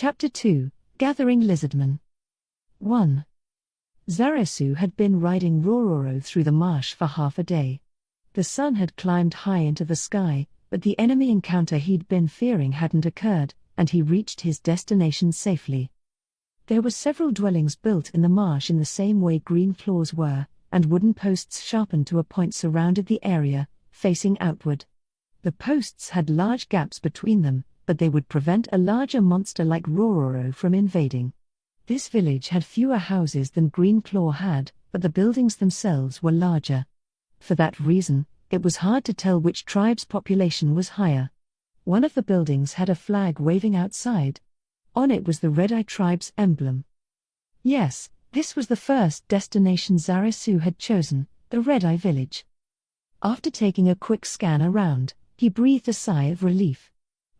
Chapter 2, Gathering Lizardmen. 1. Zarasu had been riding Rororo through the marsh for half a day. The sun had climbed high into the sky, but the enemy encounter he'd been fearing hadn't occurred, and he reached his destination safely. There were several dwellings built in the marsh in the same way green claws were, and wooden posts sharpened to a point surrounded the area, facing outward. The posts had large gaps between them, but they would prevent a larger monster like Rororo from invading. This village had fewer houses than Greenclaw had, but the buildings themselves were larger. For that reason, it was hard to tell which tribe's population was higher. One of the buildings had a flag waving outside. On it was the Red-Eye tribe's emblem. Yes, this was the first destination Zarasu had chosen, the Red-Eye village. After taking a quick scan around, he breathed a sigh of relief.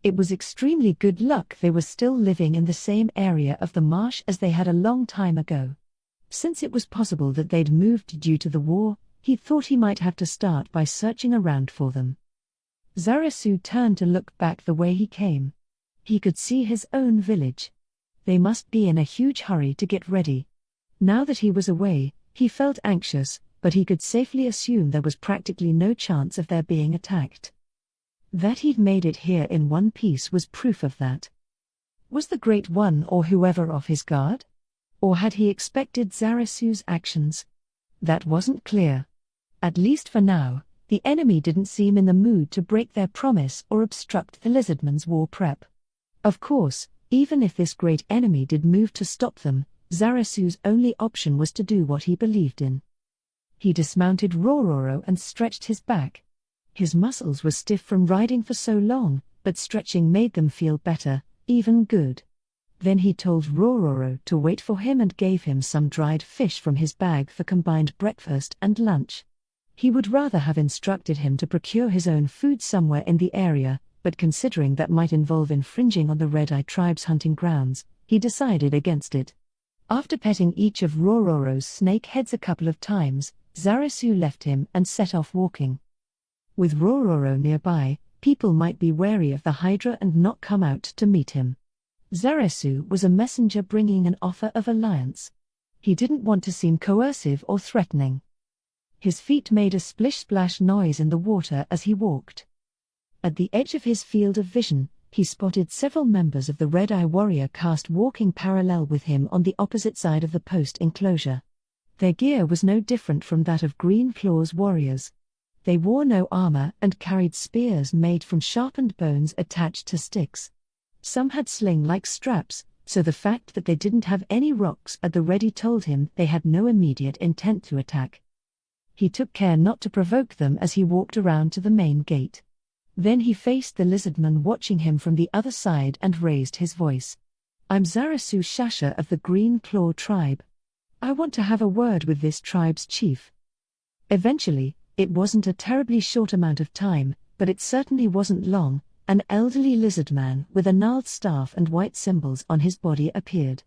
It was extremely good luck they were still living in the same area of the marsh as they had a long time ago. Since it was possible that they'd moved due to the war, he thought he might have to start by searching around for them. Zarasu turned to look back the way he came. He could see his own village. They must be in a huge hurry to get ready. Now that he was away, he felt anxious, but he could safely assume there was practically no chance of their being attacked. That he'd made it here in one piece was proof of that. Was the Great One or whoever off his guard? Or had he expected Zarasu's actions? That wasn't clear. At least for now, the enemy didn't seem in the mood to break their promise or obstruct the Lizardman's war prep. Of course, even if this great enemy did move to stop them, Zarasu's only option was to do what he believed in. He dismounted Rororo and stretched his back. His muscles were stiff from riding for so long, but stretching made them feel better, even good. Then he told Rororo to wait for him and gave him some dried fish from his bag for combined breakfast and lunch. He would rather have instructed him to procure his own food somewhere in the area, but considering that might involve infringing on the Red-Eye tribe's hunting grounds, he decided against it. After petting each of Rororo's snake heads a couple of times, Zarasu left him and set off walking. With Rororo nearby, people might be wary of the Hydra and not come out to meet him. Zarasu was a messenger bringing an offer of alliance. He didn't want to seem coercive or threatening. His feet made a splish-splash noise in the water as he walked. At the edge of his field of vision, he spotted several members of the Red-Eye warrior caste walking parallel with him on the opposite side of the post enclosure. Their gear was no different from that of Greenclaw's warriors. They wore no armor and carried spears made from sharpened bones attached to sticks. Some had sling-like straps, so the fact that they didn't have any rocks at the ready told him they had no immediate intent to attack. He took care not to provoke them as he walked around to the main gate. Then he faced the Lizardman watching him from the other side and raised his voice. "I'm Zarasu Shasha of the Green Claw tribe. I want to have a word with this tribe's chief." Eventually, it wasn't a terribly short amount of time, but it certainly wasn't long, an elderly lizardman with a gnarled staff and white symbols on his body appeared.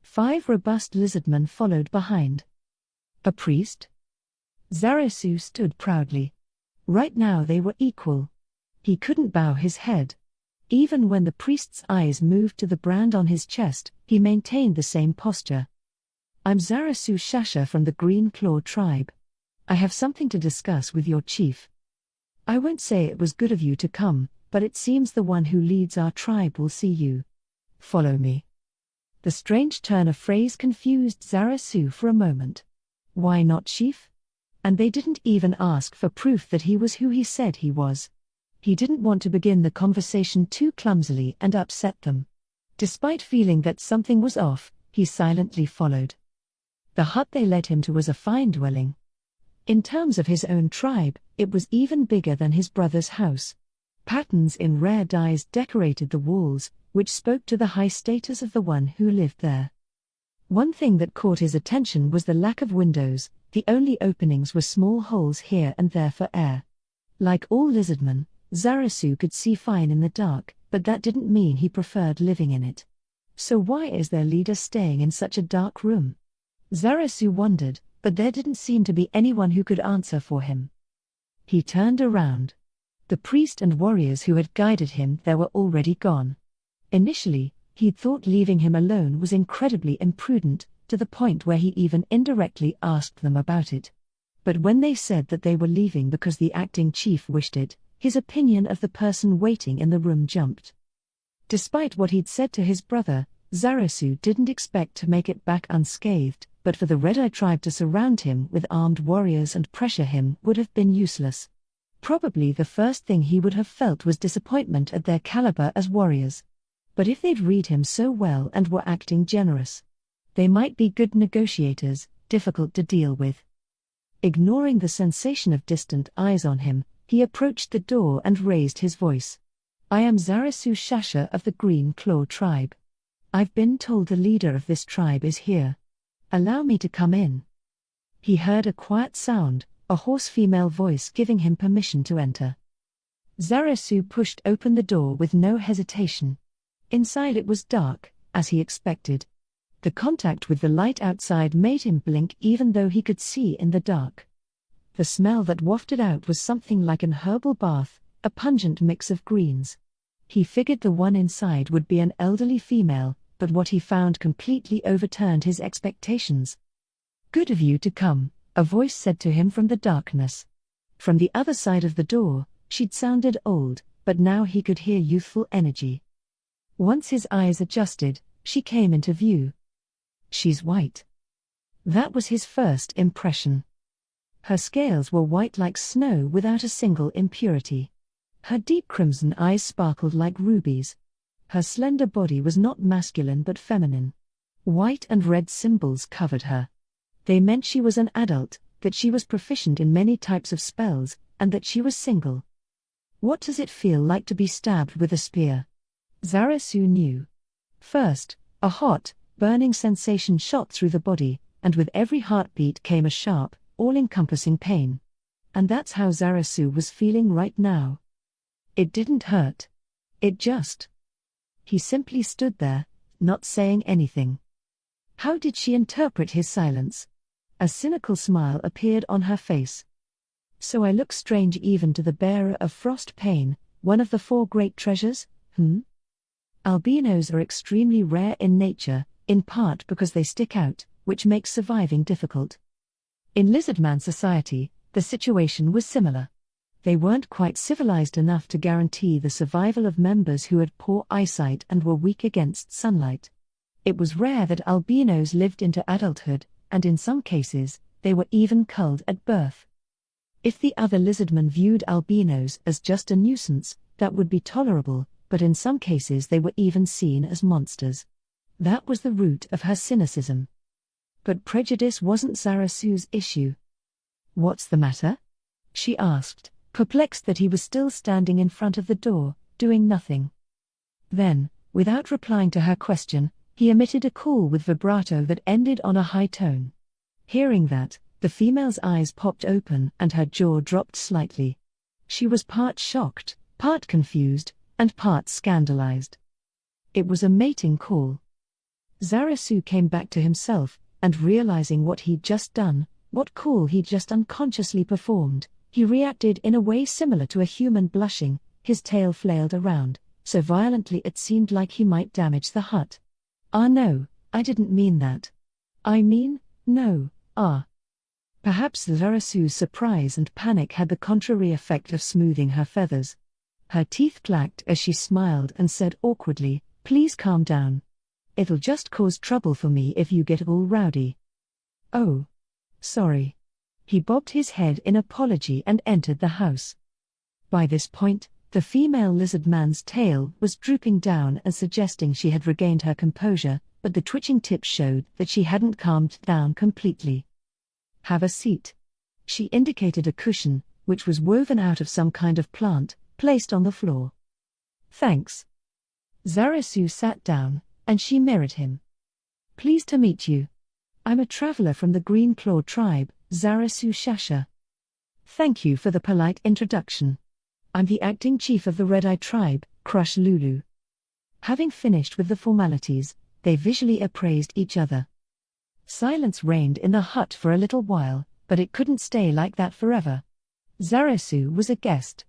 5 robust lizardmen followed behind. A priest? Zarasu stood proudly. Right now they were equal. He couldn't bow his head. Even when the priest's eyes moved to the brand on his chest, he maintained the same posture. "I'm Zarasu Shasha from the Green Claw tribe. I have something to discuss with your chief. I won't say it was good of you to come, but it seems the one who leads our tribe will see you. Follow me." The strange turn of phrase confused Zarasu for a moment. Why not chief? And they didn't even ask for proof that he was who he said he was. He didn't want to begin the conversation too clumsily and upset them. Despite feeling that something was off, he silently followed. The hut they led him to was a fine dwelling. In terms of his own tribe, it was even bigger than his brother's house. Patterns in rare dyes decorated the walls, which spoke to the high status of the one who lived there. One thing that caught his attention was the lack of windows. The only openings were small holes here and there for air. Like all lizardmen, Zarasu could see fine in the dark, but that didn't mean he preferred living in it. So why is their leader staying in such a dark room? Zarasu wondered, but there didn't seem to be anyone who could answer for him. He turned around. The priest and warriors who had guided him there were already gone. Initially, He'd thought leaving him alone was incredibly imprudent, to the point where he even indirectly asked them about it. But when they said that they were leaving because the acting chief wished it, his opinion of the person waiting in the room jumped. Despite what he'd said to his brother, Zarasu didn't expect to make it back unscathed, but for the Red-Eye tribe to surround him with armed warriors and pressure him would have been useless. Probably the first thing he would have felt was disappointment at their caliber as warriors. But if they'd read him so well and were acting generous, they might be good negotiators, difficult to deal with. Ignoring the sensation of distant eyes on him, he approached the door and raised his voice. "I am Zarasu Shasha of the Green Claw tribe. I've been told the leader of this tribe is here. Allow me to come in." He heard a quiet sound, a hoarse female voice giving him permission to enter. Zarasu pushed open the door with no hesitation. Inside it was dark, as he expected. The contact with the light outside made him blink even though he could see in the dark. The smell that wafted out was something like an herbal bath, a pungent mix of greens. He figured the one inside would be an elderly female, but what he found completely overturned his expectations. "Good of you to come," a voice said to him from the darkness. From the other side of the door, she'd sounded old, but now he could hear youthful energy. Once his eyes adjusted, she came into view. She's white. That was his first impression. Her scales were white like snow without a single impurity. Her deep crimson eyes sparkled like rubies. Her slender body was not masculine but feminine. White and red symbols covered her. They meant she was an adult, that she was proficient in many types of spells, and that she was single. What does it feel like to be stabbed with a spear? Zarasu knew. First, a hot, burning sensation shot through the body, and with every heartbeat came a sharp, all-encompassing pain. And that's how Zarasu was feeling right now. It didn't hurt. It just... He simply stood there, not saying anything. How did she interpret his silence? A cynical smile appeared on her face. "So I look strange even to the bearer of frost pain, one of the 4 great treasures, Albinos are extremely rare in nature, in part because they stick out, which makes surviving difficult. In Lizardman society, the situation was similar. They weren't quite civilized enough to guarantee the survival of members who had poor eyesight and were weak against sunlight. It was rare that albinos lived into adulthood, and in some cases, they were even culled at birth. If the other lizardmen viewed albinos as just a nuisance, that would be tolerable, but in some cases they were even seen as monsters. That was the root of her cynicism. But prejudice wasn't Zarasu's issue. "What's the matter?" she asked, perplexed that he was still standing in front of the door, doing nothing. Then, without replying to her question, he emitted a call with vibrato that ended on a high tone. Hearing that, the female's eyes popped open and her jaw dropped slightly. She was part shocked, part confused, and part scandalized. It was a mating call. Zarasu came back to himself, and realizing what he'd just done, what call he'd just unconsciously performed, he reacted in a way similar to a human blushing. His tail flailed around, so violently it seemed like he might damage the hut. "Ah no, I didn't mean that. I mean, no, ah." Perhaps Zarasu's surprise and panic had the contrary effect of smoothing her feathers. Her teeth clacked as she smiled and said awkwardly, "Please calm down. It'll just cause trouble for me if you get all rowdy." "Oh. Sorry." He bobbed his head in apology and entered the house. By this point, the female lizardman's tail was drooping down and suggesting she had regained her composure, but the twitching tips showed that she hadn't calmed down completely. "Have a seat." She indicated a cushion, which was woven out of some kind of plant, placed on the floor. "Thanks." Zarasu sat down, and she mirrored him. "Pleased to meet you. I'm a traveler from the Green Claw tribe, Zarasu Shasha." "Thank you for the polite introduction. I'm the acting chief of the Red-Eye tribe, Crush Lulu." Having finished with the formalities, they visually appraised each other. Silence reigned in the hut for a little while, but it couldn't stay like that forever. Zarasu was a guest.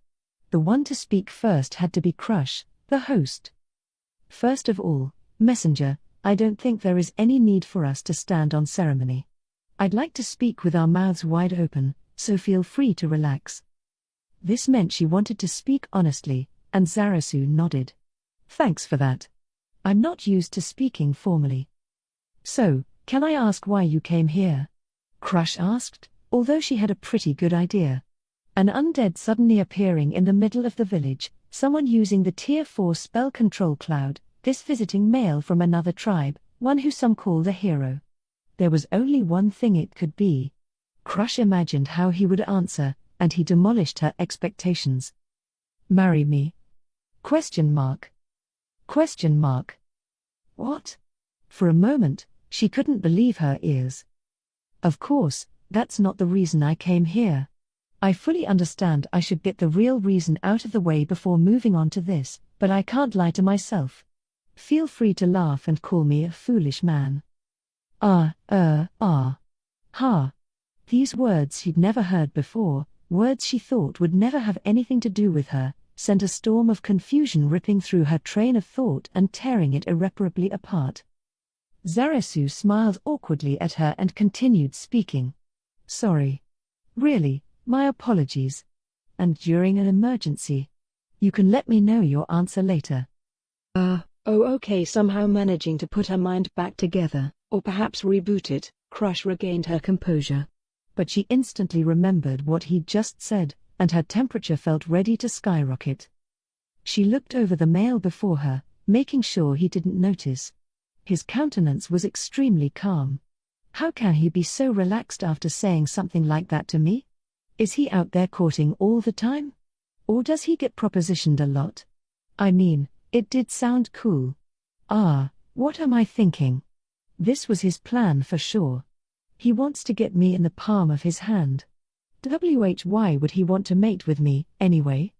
The one to speak first had to be Crush, the host. "First of all, Messenger, I don't think there is any need for us to stand on ceremony. I'd like to speak with our mouths wide open, so feel free to relax. This meant she wanted to speak honestly, and Zarasu nodded. Thanks for that. I'm not used to speaking formally. So, can I ask why you came here? Crush asked, although she had a pretty good idea. An undead suddenly appearing in the middle of the village, someone using the Tier 4 spell control cloud, this visiting male from another tribe, one who some call the hero. There was only one thing it could be. Crush imagined how he would answer, and he demolished her expectations. Marry me? Question mark. Question mark. What? For a moment, she couldn't believe her ears. Of course, that's not the reason I came here. I fully understand I should get the real reason out of the way before moving on to this, but I can't lie to myself. Feel free to laugh and call me a foolish man. Ha. These words she'd never heard before, words she thought would never have anything to do with her, sent a storm of confusion ripping through her train of thought and tearing it irreparably apart. Zarasu smiled awkwardly at her and continued speaking. Sorry. Really, my apologies. And during an emergency. You can let me know your answer later. Okay, somehow managing to put her mind back together, or perhaps reboot it, Crush regained her composure. But she instantly remembered what he'd just said, and her temperature felt ready to skyrocket. She looked over the male before her, making sure he didn't notice. His countenance was extremely calm. How can he be so relaxed after saying something like that to me? Is he out there courting all the time? Or does he get propositioned a lot? I mean, it did sound cool. What am I thinking? This was his plan for sure. He wants to get me in the palm of his hand. Why would he want to mate with me, anyway?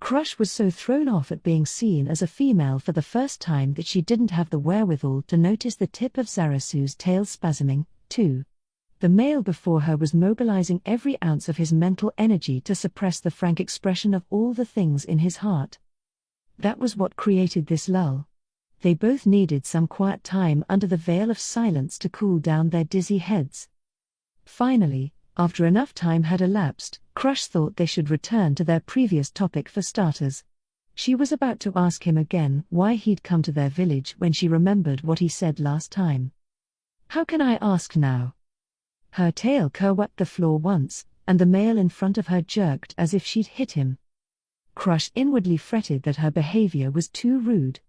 Crush was so thrown off at being seen as a female for the first time that she didn't have the wherewithal to notice the tip of Zarasu's tail spasming, too. The male before her was mobilizing every ounce of his mental energy to suppress the frank expression of all the things in his heart. That was what created this lull. They both needed some quiet time under the veil of silence to cool down their dizzy heads. Finally, after enough time had elapsed, Crush thought they should return to their previous topic for starters. She was about to ask him again why he'd come to their village when she remembered what he said last time. How can I ask now? Her tail curwet the floor once, and the male in front of her jerked as if she'd hit him. Crush inwardly fretted that her behavior was too rude.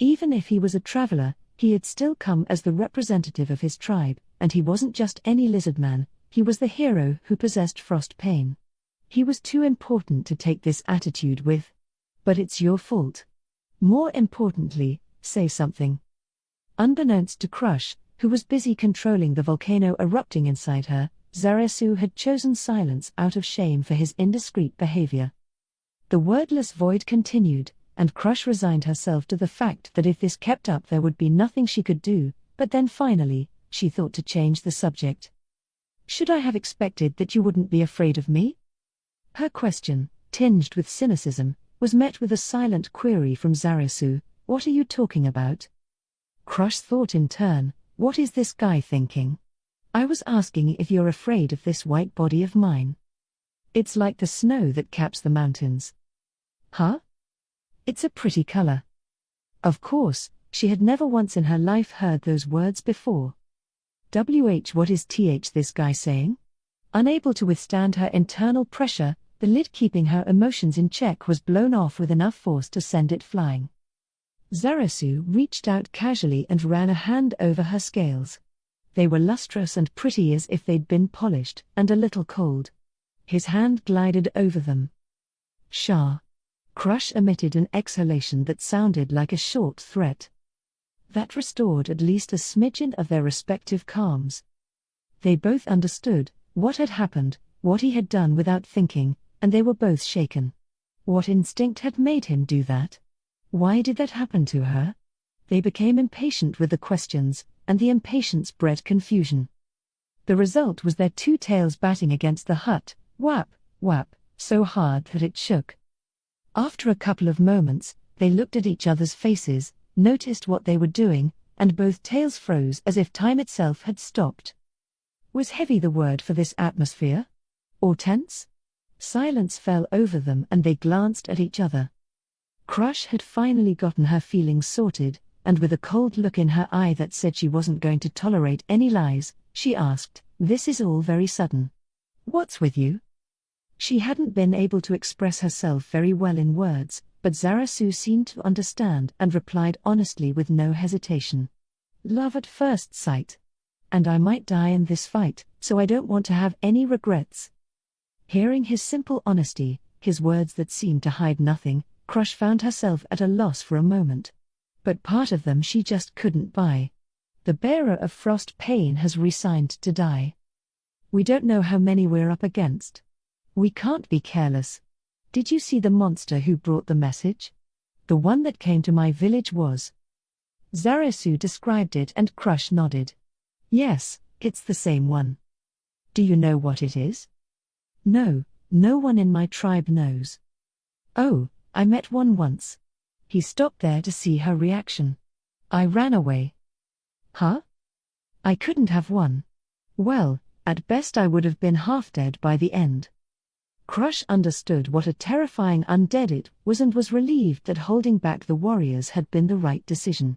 Even if he was a traveler, he had still come as the representative of his tribe, and he wasn't just any Lizardman, he was the hero who possessed frost pain. He was too important to take this attitude with. But it's your fault. More importantly, say something. Unbeknownst to Crush, who was busy controlling the volcano erupting inside her, Zarasu had chosen silence out of shame for his indiscreet behavior. The wordless void continued, and Crush resigned herself to the fact that if this kept up there would be nothing she could do, but then finally, she thought to change the subject. Should I have expected that you wouldn't be afraid of me? Her question, tinged with cynicism, was met with a silent query from Zarasu, what are you talking about? Crush thought in turn, what is this guy thinking? I was asking if you're afraid of this white body of mine. It's like the snow that caps the mountains. Huh? It's a pretty color. Of course, she had never once in her life heard those words before. What is this guy saying? Unable to withstand her internal pressure, the lid keeping her emotions in check was blown off with enough force to send it flying. Zarasu reached out casually and ran a hand over her scales. They were lustrous and pretty as if they'd been polished, and a little cold. His hand glided over them. Shah. Crush emitted an exhalation that sounded like a short threat. That restored at least a smidgen of their respective calms. They both understood what had happened, what he had done without thinking, and they were both shaken. What instinct had made him do that? Why did that happen to her? They became impatient with the questions, and the impatience bred confusion. The result was their two tails batting against the hut, whap, whap, so hard that it shook. After a couple of moments, they looked at each other's faces, noticed what they were doing, and both tails froze as if time itself had stopped. Was heavy the word for this atmosphere? Or tense? Silence fell over them and they glanced at each other. Crush had finally gotten her feelings sorted, and with a cold look in her eye that said she wasn't going to tolerate any lies, she asked, "This is all very sudden. What's with you?" She hadn't been able to express herself very well in words, but Zarasu seemed to understand and replied honestly with no hesitation. "Love at first sight. And I might die in this fight, so I don't want to have any regrets." Hearing his simple honesty, his words that seemed to hide nothing, Crush found herself at a loss for a moment. But part of them she just couldn't buy. The bearer of frost pain has resigned to die. "We don't know how many we're up against. We can't be careless. Did you see the monster who brought the message? The one that came to my village was..." Zarasu described it and Crush nodded. "Yes, it's the same one." "Do you know what it is?" "No, no one in my tribe knows." "Oh, I met one once." He stopped there to see her reaction. "I ran away." "Huh? I couldn't have won." "Well, at best I would have been half dead by the end." Crush understood what a terrifying undead it was and was relieved that holding back the warriors had been the right decision.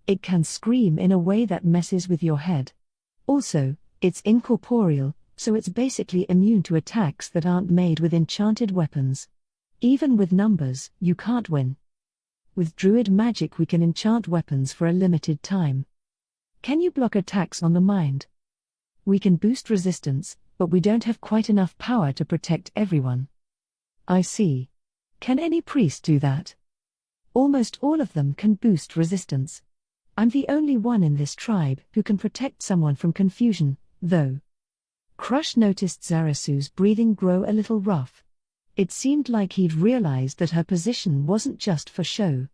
It can scream in a way that messes with your head. Also, it's incorporeal, so it's basically immune to attacks that aren't made with enchanted weapons. Even with numbers, you can't win. With druid magic we can enchant weapons for a limited time. Can you block attacks on the mind? We can boost resistance, but we don't have quite enough power to protect everyone. I see. Can any priest do that? Almost all of them can boost resistance. I'm the only one in this tribe who can protect someone from confusion, though. Crush noticed Zarasu's breathing grow a little rough. It seemed like he'd realized that her position wasn't just for show.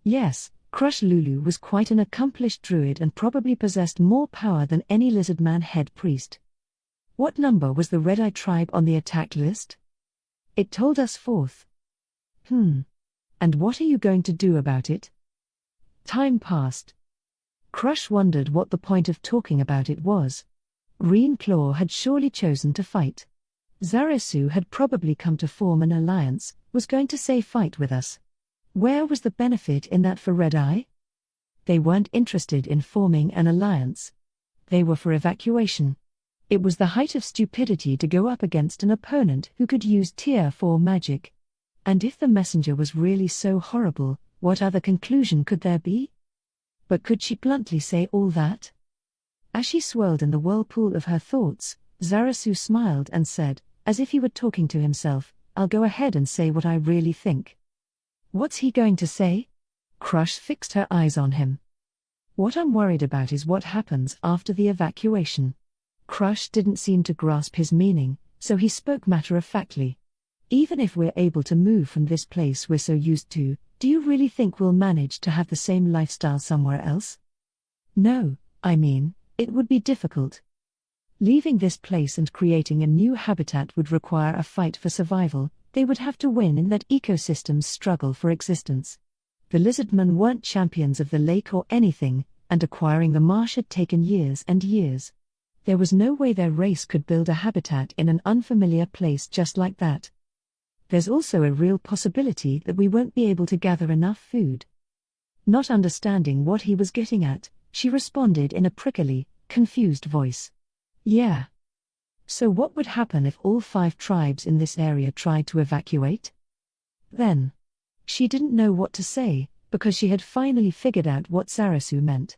Yes, Crush Lulu was quite an accomplished druid and probably possessed more power than any Lizardman head priest. What number was the Red-Eye tribe on the attack list? It told us 4th. And what are you going to do about it? Time passed. Crush wondered what the point of talking about it was. Reenclaw had surely chosen to fight. Zarasu had probably come to form an alliance, was going to say fight with us. Where was the benefit in that for Red-Eye? They weren't interested in forming an alliance. They were for evacuation. It was the height of stupidity to go up against an opponent who could use Tier 4 magic. And if the messenger was really so horrible, what other conclusion could there be? But could she bluntly say all that? As she swirled in the whirlpool of her thoughts, Zarasu smiled and said, as if he were talking to himself, "I'll go ahead and say what I really think." What's he going to say? Crush fixed her eyes on him. "What I'm worried about is what happens after the evacuation." Crush didn't seem to grasp his meaning, so he spoke matter-of-factly. "Even if we're able to move from this place we're so used to, do you really think we'll manage to have the same lifestyle somewhere else?" "No, I mean, it would be difficult. Leaving this place and creating a new habitat would require a fight for survival. They would have to win in that ecosystem's struggle for existence. The Lizardmen weren't champions of the lake or anything, and acquiring the marsh had taken years and years. There was no way their race could build a habitat in an unfamiliar place just like that. There's also a real possibility that we won't be able to gather enough food." Not understanding what he was getting at, she responded in a prickly, confused voice. "Yeah. So what would happen if all 5 tribes in this area tried to evacuate?" Then. She didn't know what to say, because she had finally figured out what Zarasu meant.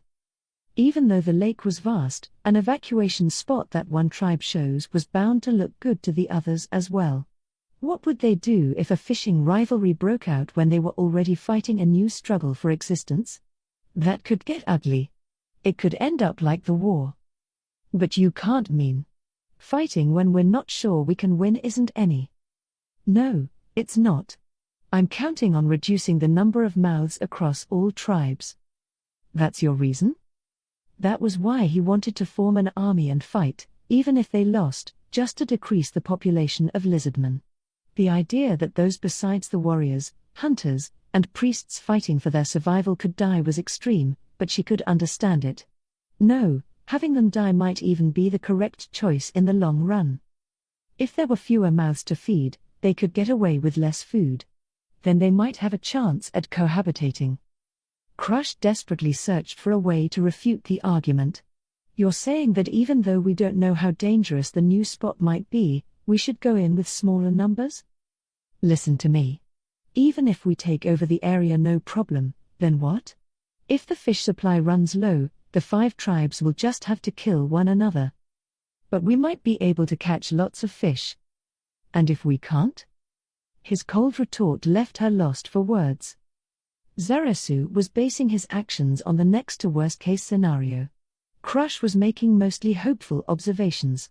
Even though the lake was vast, an evacuation spot that one tribe chose was bound to look good to the others as well. What would they do if a fishing rivalry broke out when they were already fighting a new struggle for existence? That could get ugly. It could end up like the war. "But you can't mean fighting when we're not sure we can win isn't any." "No, it's not. I'm counting on reducing the number of mouths across all tribes." "That's your reason?" That was why he wanted to form an army and fight, even if they lost, just to decrease the population of Lizardmen. The idea that those besides the warriors, hunters, and priests fighting for their survival could die was extreme, but she could understand it. No, having them die might even be the correct choice in the long run. If there were fewer mouths to feed, they could get away with less food. Then they might have a chance at cohabitating. Crush desperately searched for a way to refute the argument. You're saying that even though we don't know how dangerous the new spot might be, we should go in with smaller numbers? Listen to me. Even if we take over the area, no problem, then what? If the fish supply runs low, the 5 tribes will just have to kill one another. But we might be able to catch lots of fish. And if we can't? His cold retort left her lost for words. Zarasu was basing his actions on the next to worst case scenario. Crush was making mostly hopeful observations.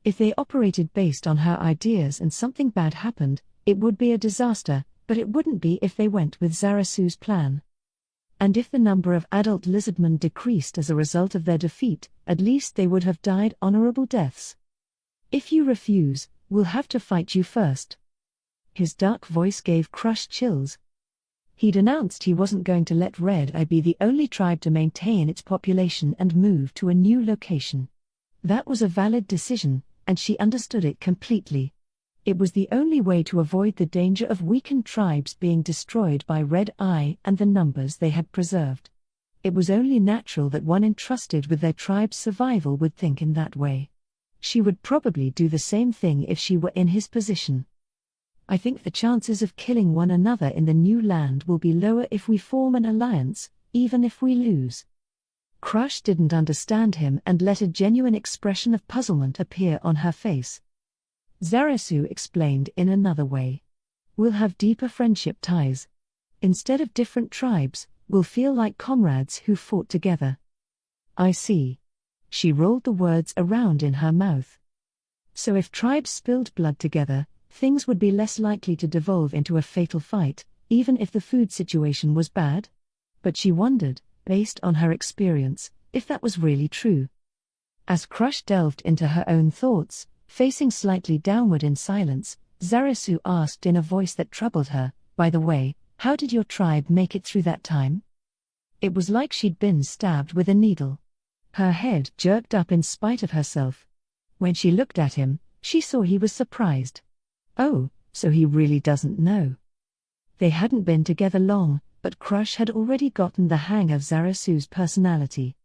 If they operated based on her ideas and something bad happened, it would be a disaster, but it wouldn't be if they went with Zarasu's plan. And if the number of adult lizardmen decreased as a result of their defeat, at least they would have died honorable deaths. If you refuse, we'll have to fight you first. His dark voice gave Crush chills. He'd announced he wasn't going to let Red Eye be the only tribe to maintain its population and move to a new location. That was a valid decision, and she understood it completely. It was the only way to avoid the danger of weakened tribes being destroyed by Red Eye and the numbers they had preserved. It was only natural that one entrusted with their tribe's survival would think in that way. She would probably do the same thing if she were in his position. I think the chances of killing one another in the new land will be lower if we form an alliance, even if we lose. Crush didn't understand him and let a genuine expression of puzzlement appear on her face. Zarasu explained in another way. We'll have deeper friendship ties. Instead of different tribes, we'll feel like comrades who fought together. I see. She rolled the words around in her mouth. So if tribes spilled blood together, things would be less likely to devolve into a fatal fight, even if the food situation was bad? But she wondered, based on her experience, if that was really true. As Crush delved into her own thoughts, facing slightly downward in silence, Zarasu asked in a voice that troubled her, "By the way, how did your tribe make it through that time?" It was like she'd been stabbed with a needle. Her head jerked up in spite of herself. When she looked at him, she saw he was surprised. Oh, so he really doesn't know. They hadn't been together long, but Crush had already gotten the hang of Zarasu's personality.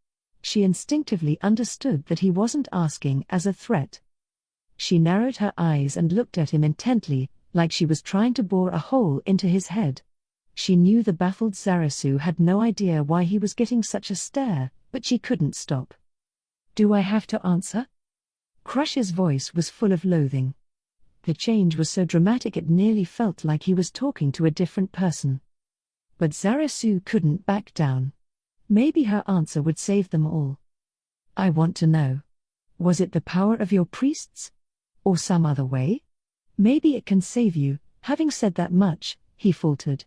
She instinctively understood that he wasn't asking as a threat. She narrowed her eyes and looked at him intently, like she was trying to bore a hole into his head. She knew the baffled Zarasu had no idea why he was getting such a stare, but she couldn't stop. "Do I have to answer?" Crush's voice was full of loathing. The change was so dramatic it nearly felt like he was talking to a different person. But Zarasu couldn't back down. Maybe her answer would save them all. "I want to know. Was it the power of your priests? Or some other way? Maybe it can save you." Having said that much, he faltered.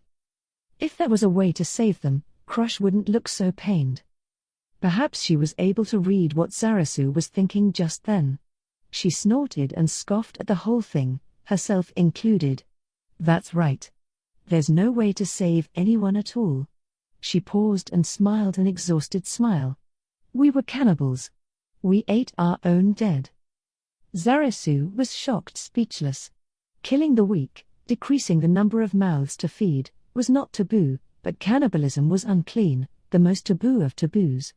If there was a way to save them, Crush wouldn't look so pained. Perhaps she was able to read what Zarasu was thinking just then. She snorted and scoffed at the whole thing, herself included. "That's right. There's no way to save anyone at all." She paused and smiled an exhausted smile. "We were cannibals. We ate our own dead." Zarasu was shocked, speechless. Killing the weak, decreasing the number of mouths to feed, was not taboo, but cannibalism was unclean, the most taboo of taboos.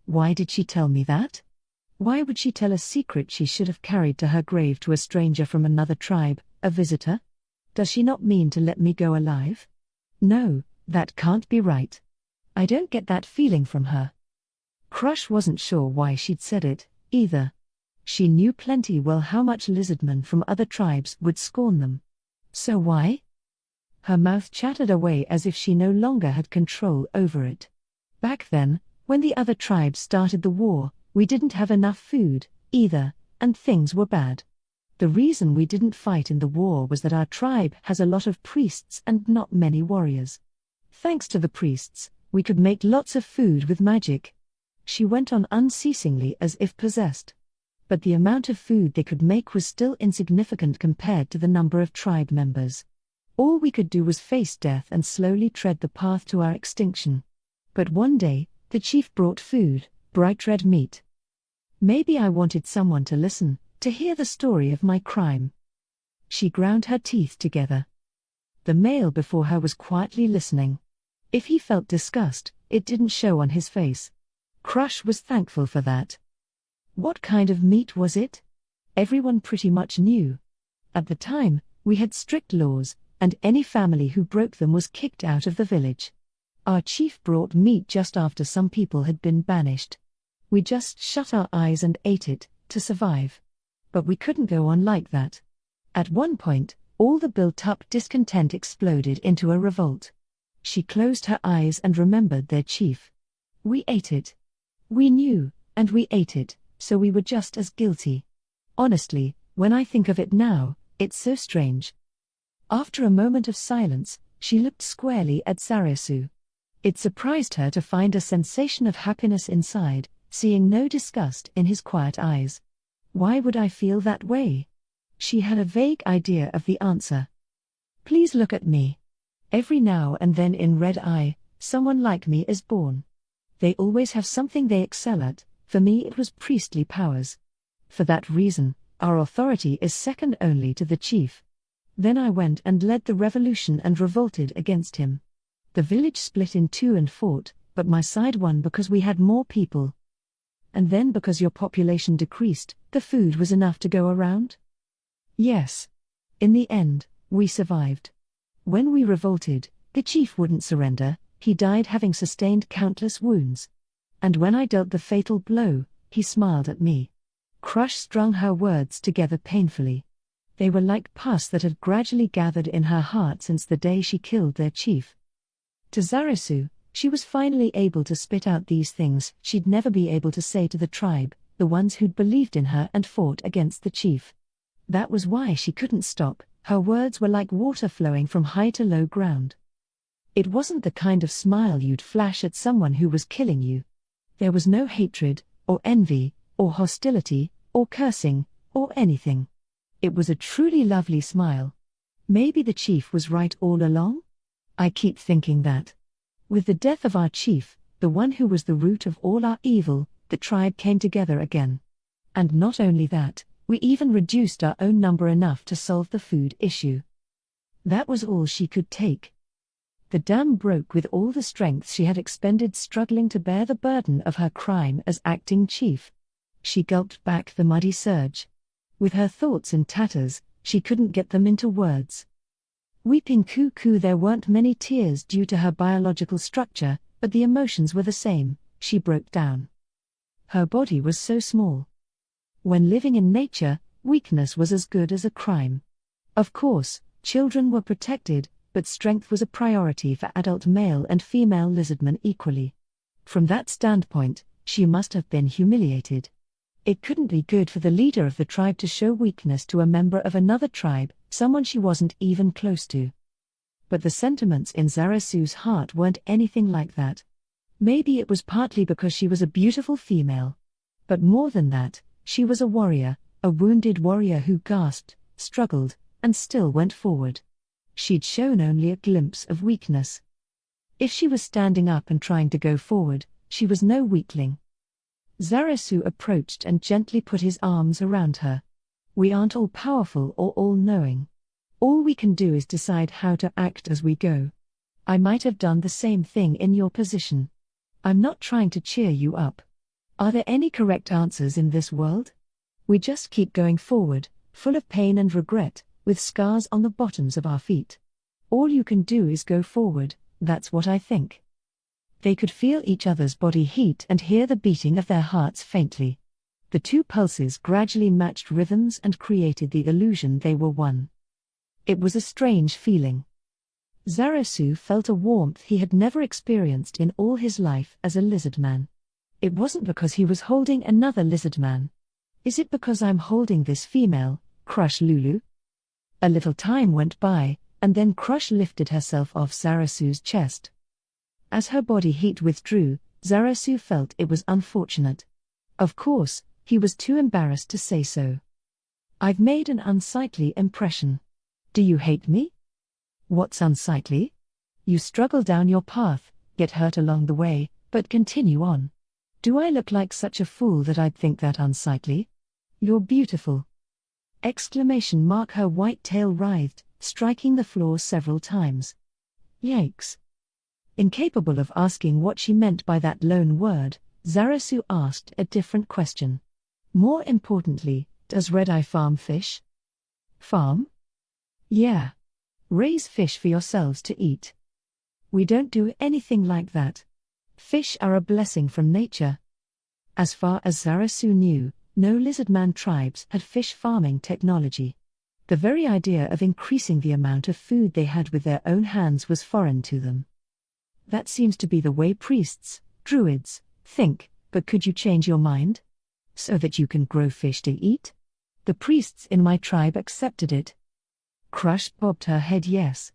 Why did she tell me that? Why would she tell a secret she should have carried to her grave to a stranger from another tribe, a visitor? Does she not mean to let me go alive? No, that can't be right. I don't get that feeling from her. Crush wasn't sure why she'd said it, either. She knew plenty well how much lizardmen from other tribes would scorn them. So why? Her mouth chattered away as if she no longer had control over it. "Back then, when the other tribes started the war, we didn't have enough food, either, and things were bad. The reason we didn't fight in the war was that our tribe has a lot of priests and not many warriors. Thanks to the priests, we could make lots of food with magic." She went on unceasingly as if possessed. But the amount of food they could make was still insignificant compared to the number of tribe members. All we could do was face death and slowly tread the path to our extinction. But one day, the chief brought food, bright red meat. Maybe I wanted someone to listen, to hear the story of my crime. She ground her teeth together. The male before her was quietly listening. If he felt disgust, it didn't show on his face. Crush was thankful for that. What kind of meat was it? Everyone pretty much knew. At the time, we had strict laws, and any family who broke them was kicked out of the village. Our chief brought meat just after some people had been banished. We just shut our eyes and ate it, to survive. But we couldn't go on like that. At one point, all the built-up discontent exploded into a revolt. She closed her eyes and remembered their chief. We ate it. We knew, and we ate it, so we were just as guilty. Honestly, when I think of it now, it's so strange. After a moment of silence, she looked squarely at Zarasu. It surprised her to find a sensation of happiness inside, seeing no disgust in his quiet eyes. Why would I feel that way? She had a vague idea of the answer. Please look at me. Every now and then in Red Eye, someone like me is born. They always have something they excel at. For me it was priestly powers. For that reason, our authority is second only to the chief. Then I went and led the revolution and revolted against him. The village split in two and fought, but my side won because we had more people. And then because your population decreased, the food was enough to go around? Yes. In the end, we survived. When we revolted, the chief wouldn't surrender. He died having sustained countless wounds. And when I dealt the fatal blow, he smiled at me. Crush strung her words together painfully. They were like pus that had gradually gathered in her heart since the day she killed their chief. To Zarasu, she was finally able to spit out these things she'd never be able to say to the tribe, the ones who'd believed in her and fought against the chief. That was why she couldn't stop. Her words were like water flowing from high to low ground. It wasn't the kind of smile you'd flash at someone who was killing you. There was no hatred, or envy, or hostility, or cursing, or anything. It was a truly lovely smile. Maybe the chief was right all along? I keep thinking that. With the death of our chief, the one who was the root of all our evil, the tribe came together again. And not only that, we even reduced our own number enough to solve the food issue. That was all she could take. The dam broke with all the strength she had expended struggling to bear the burden of her crime as acting chief. She gulped back the muddy surge. With her thoughts in tatters, she couldn't get them into words. Weeping cuckoo, there weren't many tears due to her biological structure, but the emotions were the same. She broke down. Her body was so small. When living in nature, weakness was as good as a crime. Of course, children were protected, but strength was a priority for adult male and female lizardmen equally. From that standpoint, she must have been humiliated. It couldn't be good for the leader of the tribe to show weakness to a member of another tribe, someone she wasn't even close to. But the sentiments in Zarasu's heart weren't anything like that. Maybe it was partly because she was a beautiful female. But more than that, she was a warrior, a wounded warrior who gasped, struggled, and still went forward. She'd shown only a glimpse of weakness. If she was standing up and trying to go forward, she was no weakling. Zarasu approached and gently put his arms around her. We aren't all powerful or all-knowing. All we can do is decide how to act as we go. I might have done the same thing in your position. I'm not trying to cheer you up. Are there any correct answers in this world? We just keep going forward, full of pain and regret, with scars on the bottoms of our feet. All you can do is go forward, that's what I think. They could feel each other's body heat and hear the beating of their hearts faintly. The two pulses gradually matched rhythms and created the illusion they were one. It was a strange feeling. Zarasu felt a warmth he had never experienced in all his life as a lizardman. It wasn't because he was holding another lizardman. Is it because I'm holding this female, Crush Lulu? A little time went by, and then Crush lifted herself off Zarasu's chest. As her body heat withdrew, Zarasu felt it was unfortunate. Of course, he was too embarrassed to say so. I've made an unsightly impression. Do you hate me? What's unsightly? You struggle down your path, get hurt along the way, but continue on. Do I look like such a fool that I'd think that unsightly? You're beautiful! ! Her white tail writhed, striking the floor several times. Yikes! Incapable of asking what she meant by that lone word, Zarasu asked a different question. More importantly, does Red Eye farm fish? Farm? Yeah. Raise fish for yourselves to eat. We don't do anything like that. Fish are a blessing from nature. As far as Zarasu knew, no Lizardman tribes had fish farming technology. The very idea of increasing the amount of food they had with their own hands was foreign to them. That seems to be the way priests, druids, think, but could you change your mind? So that you can grow fish to eat? The priests in my tribe accepted it. Crush bobbed her head yes.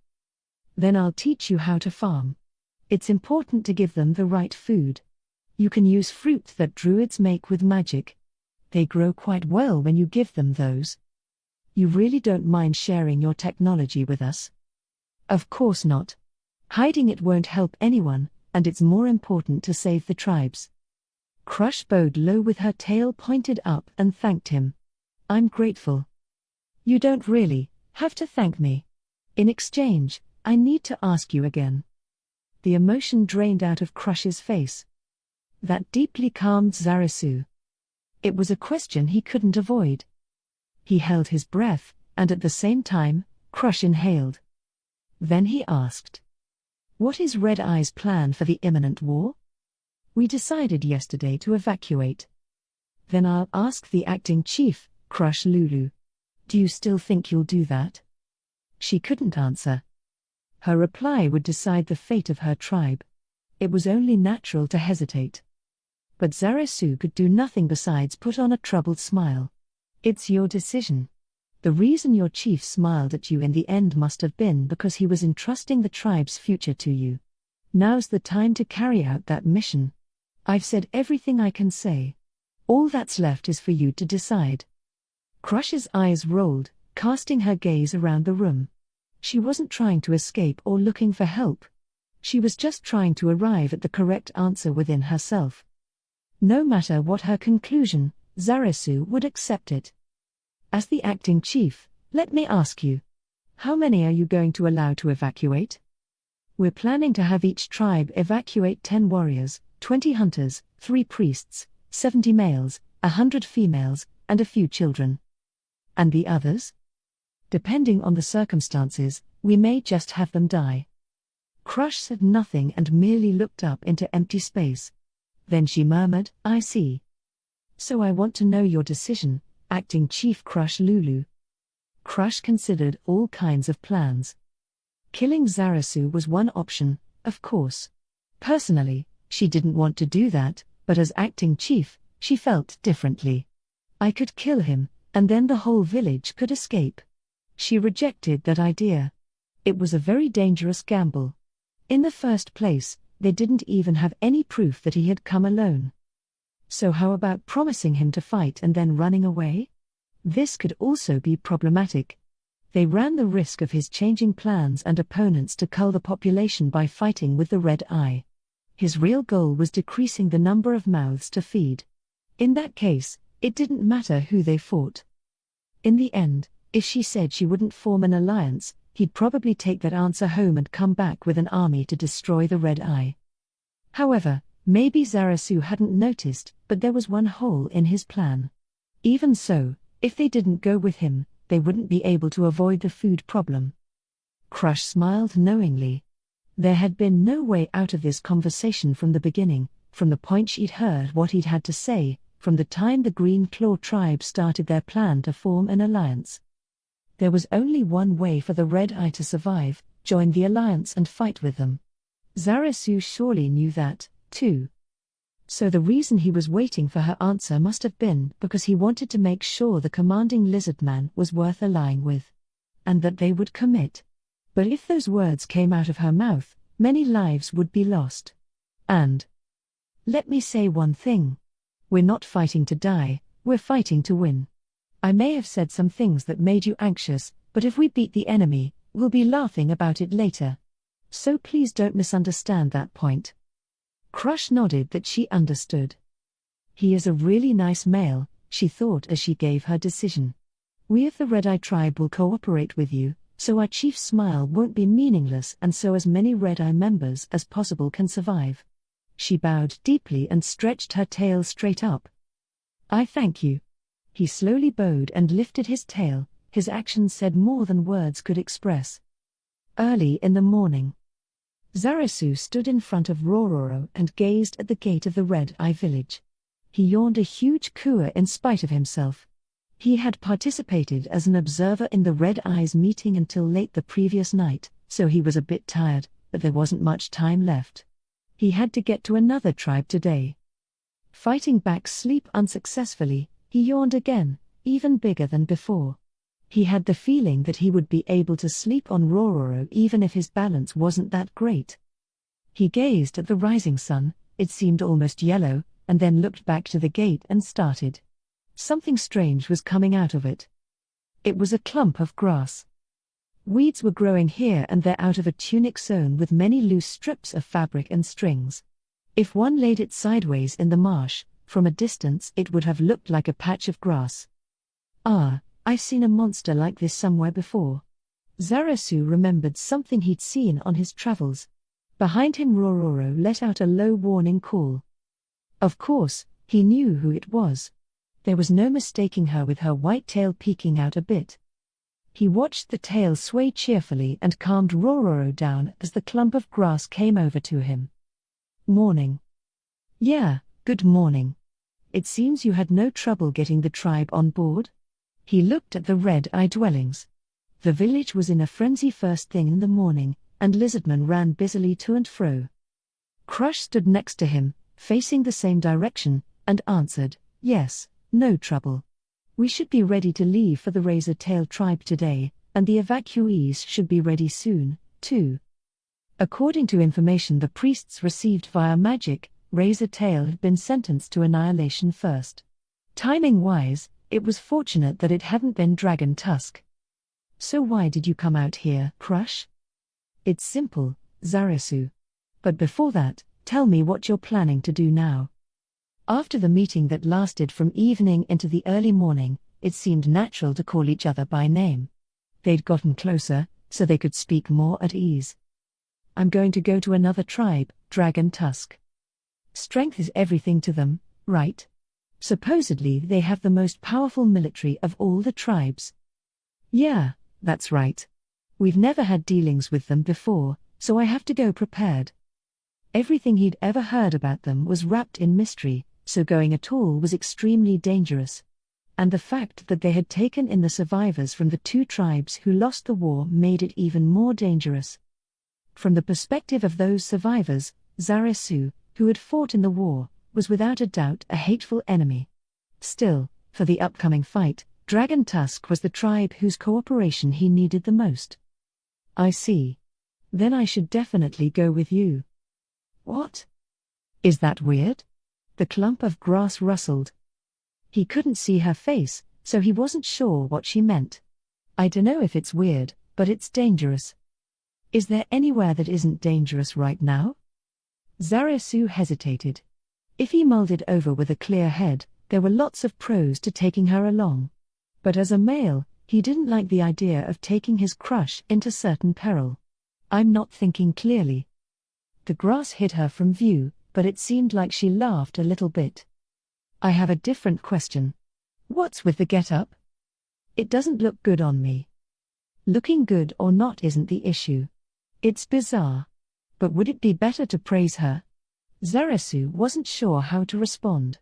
Then I'll teach you how to farm. It's important to give them the right food. You can use fruit that druids make with magic. They grow quite well when you give them those. You really don't mind sharing your technology with us? Of course not. Hiding it won't help anyone, and it's more important to save the tribes. Crush bowed low with her tail pointed up and thanked him. I'm grateful. You don't really have to thank me. In exchange, I need to ask you again. The emotion drained out of Crush's face. That deeply calmed Zarasu. It was a question he couldn't avoid. He held his breath, and at the same time, Crush inhaled. Then he asked, "What is Red Eye's plan for the imminent war?" "We decided yesterday to evacuate." "Then I'll ask the acting chief, Crush Lulu. Do you still think you'll do that?" She couldn't answer. Her reply would decide the fate of her tribe. It was only natural to hesitate. But Zarasu could do nothing besides put on a troubled smile. "It's your decision. The reason your chief smiled at you in the end must have been because he was entrusting the tribe's future to you. Now's the time to carry out that mission. I've said everything I can say. All that's left is for you to decide." Crush's eyes rolled, casting her gaze around the room. She wasn't trying to escape or looking for help. She was just trying to arrive at the correct answer within herself. No matter what her conclusion, Zarasu would accept it. "As the acting chief, let me ask you. How many are you going to allow to evacuate?" "We're planning to have each tribe evacuate 10 warriors, 20 hunters, 3 priests, 70 males, 100 females, and a few children." "And the others?" "Depending on the circumstances, we may just have them die." Crush said nothing and merely looked up into empty space. Then she murmured, "I see. So I want to know your decision, Acting Chief Crush Lulu." Crush considered all kinds of plans. Killing Zarasu was one option, of course. Personally, she didn't want to do that, but as acting chief, she felt differently. "I could kill him, and then the whole village could escape." She rejected that idea. It was a very dangerous gamble. In the first place, they didn't even have any proof that he had come alone. So how about promising him to fight and then running away? This could also be problematic. They ran the risk of his changing plans and opponents to cull the population by fighting with the Red Eye. His real goal was decreasing the number of mouths to feed. In that case, it didn't matter who they fought. In the end, if she said she wouldn't form an alliance, he'd probably take that answer home and come back with an army to destroy the Red Eye. However, maybe Zarasu hadn't noticed, but there was one hole in his plan. Even so, if they didn't go with him, they wouldn't be able to avoid the food problem. Crush smiled knowingly. There had been no way out of this conversation from the beginning, from the point she'd heard what he'd had to say, from the time the Green Claw tribe started their plan to form an alliance. There was only one way for the Red Eye to survive: join the alliance and fight with them. Zarasu surely knew that, too. So the reason he was waiting for her answer must have been because he wanted to make sure the commanding Lizardman was worth allying with. And that they would commit. But if those words came out of her mouth, many lives would be lost. And let me say one thing. We're not fighting to die, we're fighting to win. I may have said some things that made you anxious, but if we beat the enemy, We'll be laughing about it later. So please don't misunderstand that point. Crush nodded that she understood. He is a really nice male, she thought as she gave her decision. We of the Red-Eye tribe will cooperate with you, so our chief's smile won't be meaningless and so as many Red-Eye members as possible can survive. She bowed deeply and stretched her tail straight up. I thank you. He slowly bowed and lifted his tail, his actions said more than words could express. Early in the morning, Zarasu stood in front of Rororo and gazed at the gate of the Red-Eye village. He yawned a huge cooer in spite of himself. He had participated as an observer in the Red-Eyes meeting until late the previous night, so he was a bit tired, but there wasn't much time left. He had to get to another tribe today. Fighting back sleep unsuccessfully, he yawned again, even bigger than before. He had the feeling that he would be able to sleep on Rororo even if his balance wasn't that great. He gazed at the rising sun, it seemed almost yellow, and then looked back to the gate and started. Something strange was coming out of it. It was a clump of grass. Weeds were growing here and there out of a tunic sewn with many loose strips of fabric and strings. If one laid it sideways in the marsh, from a distance it would have looked like a patch of grass. Ah, I've seen a monster like this somewhere before. Zarasu remembered something he'd seen on his travels. Behind him Rororo let out a low warning call. Of course, he knew who it was. There was no mistaking her with her white tail peeking out a bit. He watched the tail sway cheerfully and calmed Rororo down as the clump of grass came over to him. Morning. Yeah, good morning. It seems you had no trouble getting the tribe on board? He looked at the Red-Eye dwellings. The village was in a frenzy first thing in the morning, and Lizardman ran busily to and fro. Crush stood next to him, facing the same direction, and answered, yes, no trouble. We should be ready to leave for the Razor-Tail tribe today, and the evacuees should be ready soon, too. According to information the priests received via magic, Razor-Tail had been sentenced to annihilation first. Timing-wise, it was fortunate that it hadn't been Dragon Tusk. So why did you come out here, Crush? It's simple, Zarasu. But before that, tell me what you're planning to do now. After the meeting that lasted from evening into the early morning, it seemed natural to call each other by name. They'd gotten closer, so they could speak more at ease. I'm going to go to another tribe, Dragon Tusk. Strength is everything to them, right? Supposedly they have the most powerful military of all the tribes. Yeah, that's right. We've never had dealings with them before, so I have to go prepared. Everything he'd ever heard about them was wrapped in mystery, so going at all was extremely dangerous. And the fact that they had taken in the survivors from the two tribes who lost the war made it even more dangerous. From the perspective of those survivors, Zarasu, who had fought in the war, was without a doubt a hateful enemy. Still, for the upcoming fight, Dragon Tusk was the tribe whose cooperation he needed the most. I see. Then I should definitely go with you. What? Is that weird? The clump of grass rustled. He couldn't see her face, so he wasn't sure what she meant. I dunno if it's weird, but it's dangerous. Is there anywhere that isn't dangerous right now? Zarasu hesitated. If he mulled it over with a clear head, there were lots of pros to taking her along. But as a male, he didn't like the idea of taking his crush into certain peril. I'm not thinking clearly. The grass hid her from view, but it seemed like she laughed a little bit. I have a different question. What's with the get-up? It doesn't look good on me. Looking good or not isn't the issue. It's bizarre. But would it be better to praise her? Zarasu wasn't sure how to respond.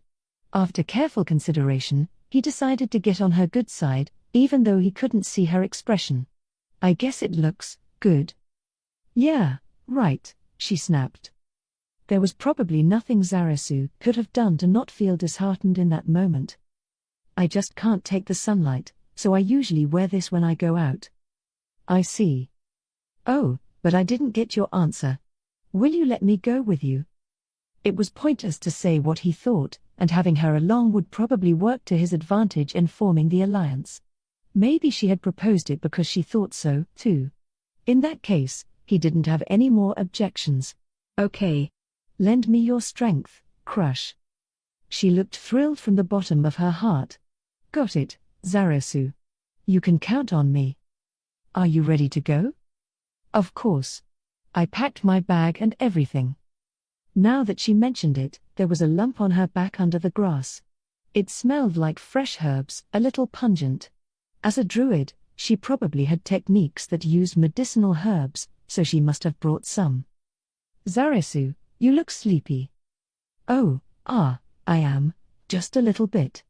After careful consideration, he decided to get on her good side, even though he couldn't see her expression. I guess it looks good. Yeah, right, she snapped. There was probably nothing Zarasu could have done to not feel disheartened in that moment. I just can't take the sunlight, so I usually wear this when I go out. I see. Oh, but I didn't get your answer. Will you let me go with you? It was pointless to say what he thought, and having her along would probably work to his advantage in forming the alliance. Maybe she had proposed it because she thought so, too. In that case, he didn't have any more objections. Okay. Lend me your strength, Crush. She looked thrilled from the bottom of her heart. Got it, Zarasu. You can count on me. Are you ready to go? Of course. I packed my bag and everything. Now that she mentioned it, there was a lump on her back under the grass. It smelled like fresh herbs, a little pungent. As a druid, she probably had techniques that used medicinal herbs, so she must have brought some. Zarasu, you look sleepy. Oh, I am, just a little bit.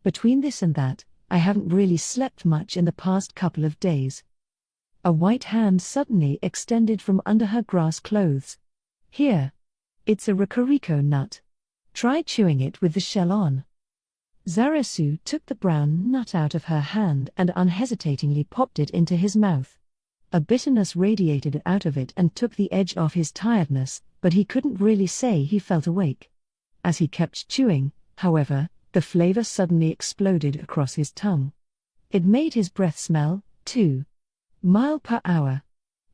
Between this and that, I haven't really slept much in the past couple of days. A white hand suddenly extended from under her grass clothes. Here. It's a Ricoriko nut. Try chewing it with the shell on. Zarasu took the brown nut out of her hand and unhesitatingly popped it into his mouth. A bitterness radiated out of it and took the edge off his tiredness, but he couldn't really say he felt awake. As he kept chewing, however, the flavor suddenly exploded across his tongue. It made his breath smell, too. Mile per hour.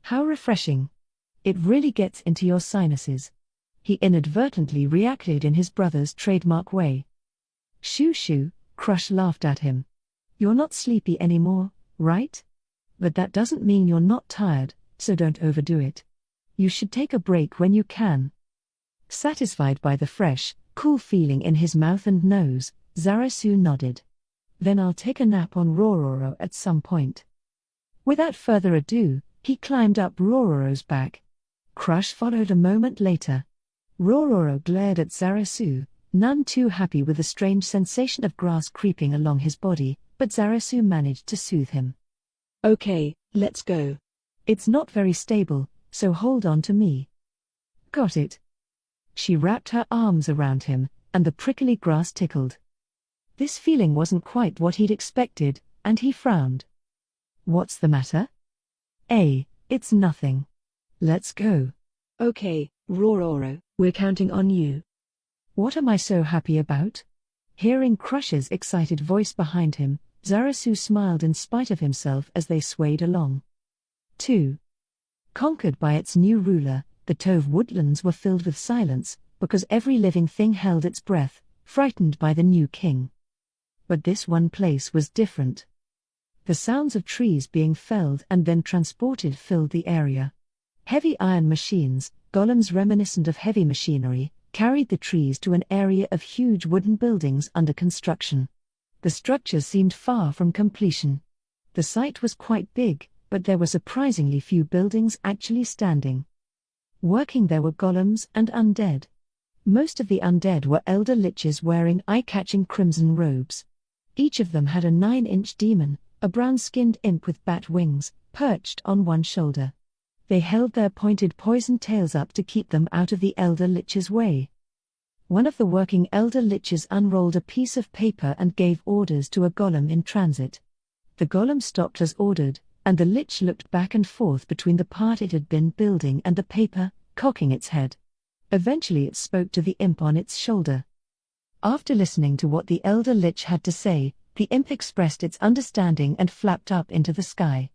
How refreshing. It really gets into your sinuses. He inadvertently reacted in his brother's trademark way. Shoo shoo, Crush laughed at him. You're not sleepy anymore, right? But that doesn't mean you're not tired, so don't overdo it. You should take a break when you can. Satisfied by the fresh, cool feeling in his mouth and nose, Zarasu nodded. Then I'll take a nap on Rororo at some point. Without further ado, he climbed up Rororo's back. Crush followed a moment later. Rororo glared at Zarasu, none too happy with the strange sensation of grass creeping along his body, but Zarasu managed to soothe him. Okay, let's go. It's not very stable, so hold on to me. Got it. She wrapped her arms around him, and the prickly grass tickled. This feeling wasn't quite what he'd expected, and he frowned. What's the matter? It's nothing. Let's go. Okay, Rororo, we're counting on you. What am I so happy about? Hearing Crush's excited voice behind him, Zarasu smiled in spite of himself as they swayed along. 2. Conquered by its new ruler, the Tove woodlands were filled with silence, because every living thing held its breath, frightened by the new king. But this one place was different. The sounds of trees being felled and then transported filled the area. Heavy iron machines, golems reminiscent of heavy machinery, carried the trees to an area of huge wooden buildings under construction. The structures seemed far from completion. The site was quite big, but there were surprisingly few buildings actually standing. Working there were golems and undead. Most of the undead were elder liches wearing eye-catching crimson robes. Each of them had a 9-inch demon, a brown-skinned imp with bat wings, perched on one shoulder. They held their pointed poison tails up to keep them out of the elder lich's way. One of the working elder liches unrolled a piece of paper and gave orders to a golem in transit. The golem stopped as ordered, and the lich looked back and forth between the part it had been building and the paper, cocking its head. Eventually it spoke to the imp on its shoulder. After listening to what the elder lich had to say, the imp expressed its understanding and flapped up into the sky.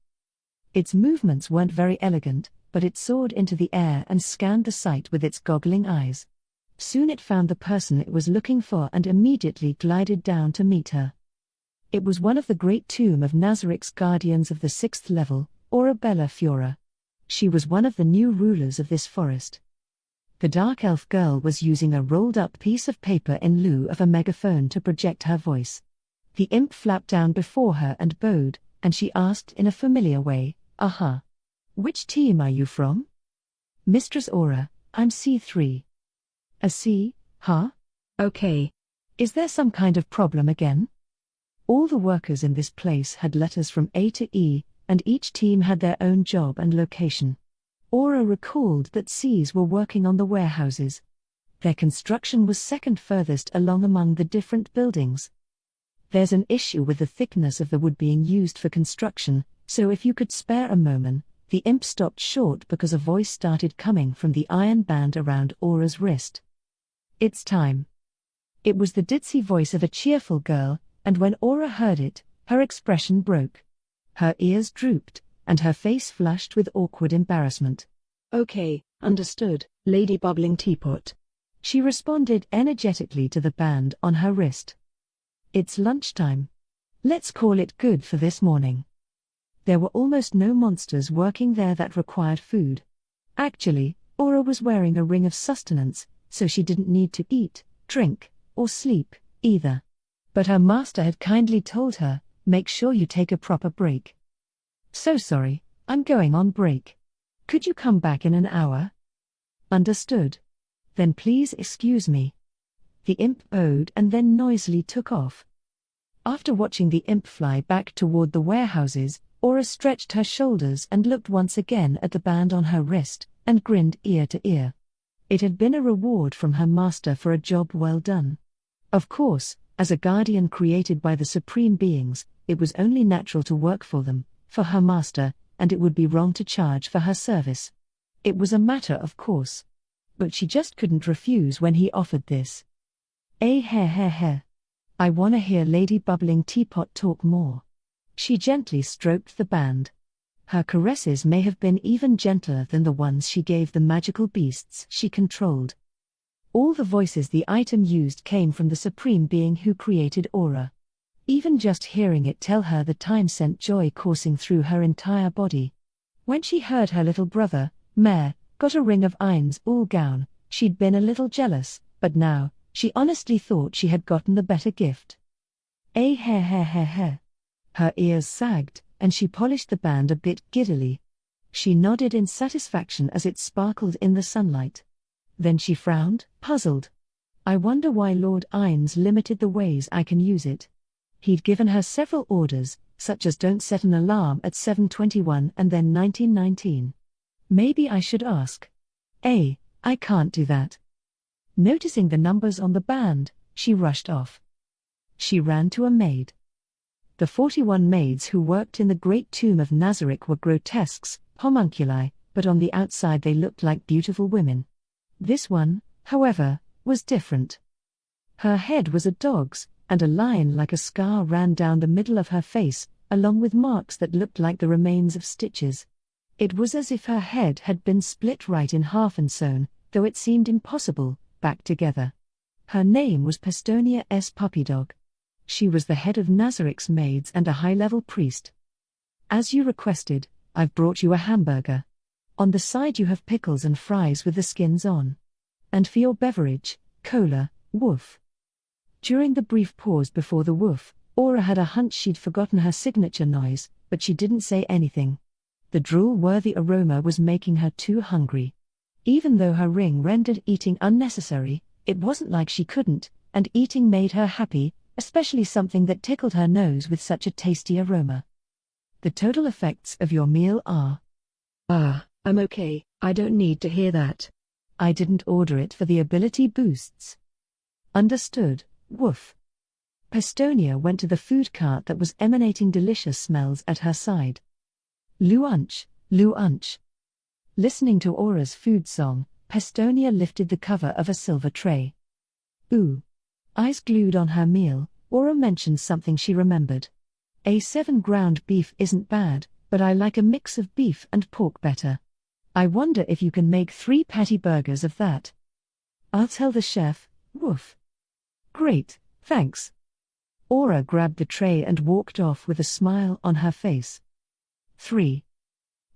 Its movements weren't very elegant, but it soared into the air and scanned the site with its goggling eyes. Soon it found the person it was looking for and immediately glided down to meet her. It was one of the great tomb of Nazaric's guardians of the 6th level, Orabella Fiora. She was one of the new rulers of this forest. The dark elf girl was using a rolled-up piece of paper in lieu of a megaphone to project her voice. The imp flapped down before her and bowed, and she asked in a familiar way, "Aha. Which team are you from?" "Mistress Aura, I'm C3. A C, huh? Okay. Is there some kind of problem again?" All the workers in this place had letters from A to E, and each team had their own job and location. Aura recalled that Cs were working on the warehouses. Their construction was second furthest along among the different buildings. "There's an issue with the thickness of the wood being used for construction, so if you could spare a moment." The imp stopped short because a voice started coming from the iron band around Aura's wrist. "It's time." It was the ditzy voice of a cheerful girl, and when Aura heard it, her expression broke. Her ears drooped, and her face flushed with awkward embarrassment. Okay, understood, Lady Bubbling Teapot. She responded energetically to the band on her wrist. It's lunchtime. Let's call it good for this morning. There were almost no monsters working there that required food. Actually, Aura was wearing a ring of sustenance, so she didn't need to eat, drink, or sleep, either. But her master had kindly told her, make sure you take a proper break. So sorry, I'm going on break. Could you come back in an hour? Understood. Then please excuse me. The imp bowed and then noisily took off. After watching the imp fly back toward the warehouses, Aura stretched her shoulders and looked once again at the band on her wrist, and grinned ear to ear. It had been a reward from her master for a job well done. Of course, as a guardian created by the supreme beings, it was only natural to work for them, for her master, and it would be wrong to charge for her service. It was a matter of course. But she just couldn't refuse when he offered this. I wanna hear Lady Bubbling Teapot talk more. She gently stroked the band. Her caresses may have been even gentler than the ones she gave the magical beasts she controlled. All the voices the item used came from the supreme being who created Aura. Even just hearing it tell her the time sent joy coursing through her entire body. When she heard her little brother, Mare, got a ring of Ainz Ooal Gown, she'd been a little jealous, but now, she honestly thought she had gotten the better gift. Her ears sagged, and she polished the band a bit giddily. She nodded in satisfaction as it sparkled in the sunlight. Then she frowned, puzzled. I wonder why Lord Ainz limited the ways I can use it. He'd given her several orders, such as don't set an alarm at 7:21 and then 1919. Maybe I should ask. I can't do that. Noticing the numbers on the band, she rushed off. She ran to a maid. The 41 maids who worked in the Great Tomb of Nazarick were grotesques, homunculi, but on the outside they looked like beautiful women. This one, however, was different. Her head was a dog's, and a line like a scar ran down the middle of her face, along with marks that looked like the remains of stitches. It was as if her head had been split right in half and sewn, though it seemed impossible, back together. Her name was Pestonia S. Puppydog. She was the head of Nazarick's maids and a high-level priest. As you requested, I've brought you a hamburger. On the side you have pickles and fries with the skins on. And for your beverage, cola, woof. During the brief pause before the woof, Aura had a hunch she'd forgotten her signature noise, but she didn't say anything. The drool-worthy aroma was making her too hungry. Even though her ring rendered eating unnecessary, it wasn't like she couldn't, and eating made her happy, especially something that tickled her nose with such a tasty aroma. The total effects of your meal are... I'm okay, I don't need to hear that. I didn't order it for the ability boosts. Understood, woof. Pestonia went to the food cart that was emanating delicious smells at her side. Luunch, luunch. Listening to Aura's food song, Pestonia lifted the cover of a silver tray. Ooh. Eyes glued on her meal, Aura mentioned something she remembered. A7 ground beef isn't bad, but I like a mix of beef and pork better. I wonder if you can make 3 patty burgers of that. I'll tell the chef, woof. Great, thanks. Aura grabbed the tray and walked off with a smile on her face. 3.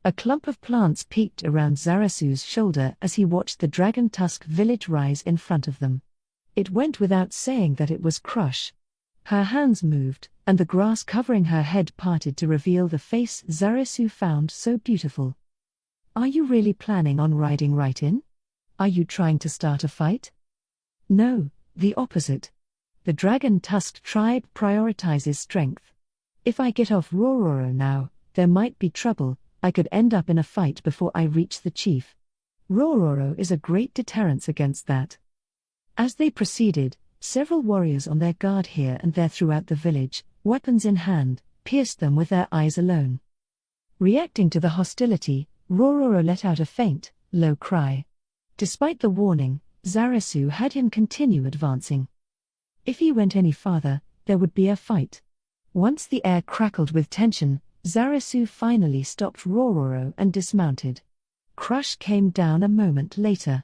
A clump of plants peeked around Zarasu's shoulder as he watched the Dragon Tusk village rise in front of them. It went without saying that it was Crush. Her hands moved, and the grass covering her head parted to reveal the face Zarasu found so beautiful. Are you really planning on riding right in? Are you trying to start a fight? No, the opposite. The Dragon Tusk tribe prioritizes strength. If I get off Rororo now, there might be trouble. I could end up in a fight before I reach the chief. Rororo is a great deterrence against that. As they proceeded, several warriors on their guard here and there throughout the village, weapons in hand, pierced them with their eyes alone. Reacting to the hostility, Rororo let out a faint, low cry. Despite the warning, Zarasu had him continue advancing. If he went any farther, there would be a fight. Once the air crackled with tension, Zarasu finally stopped Rororo and dismounted. Crush came down a moment later.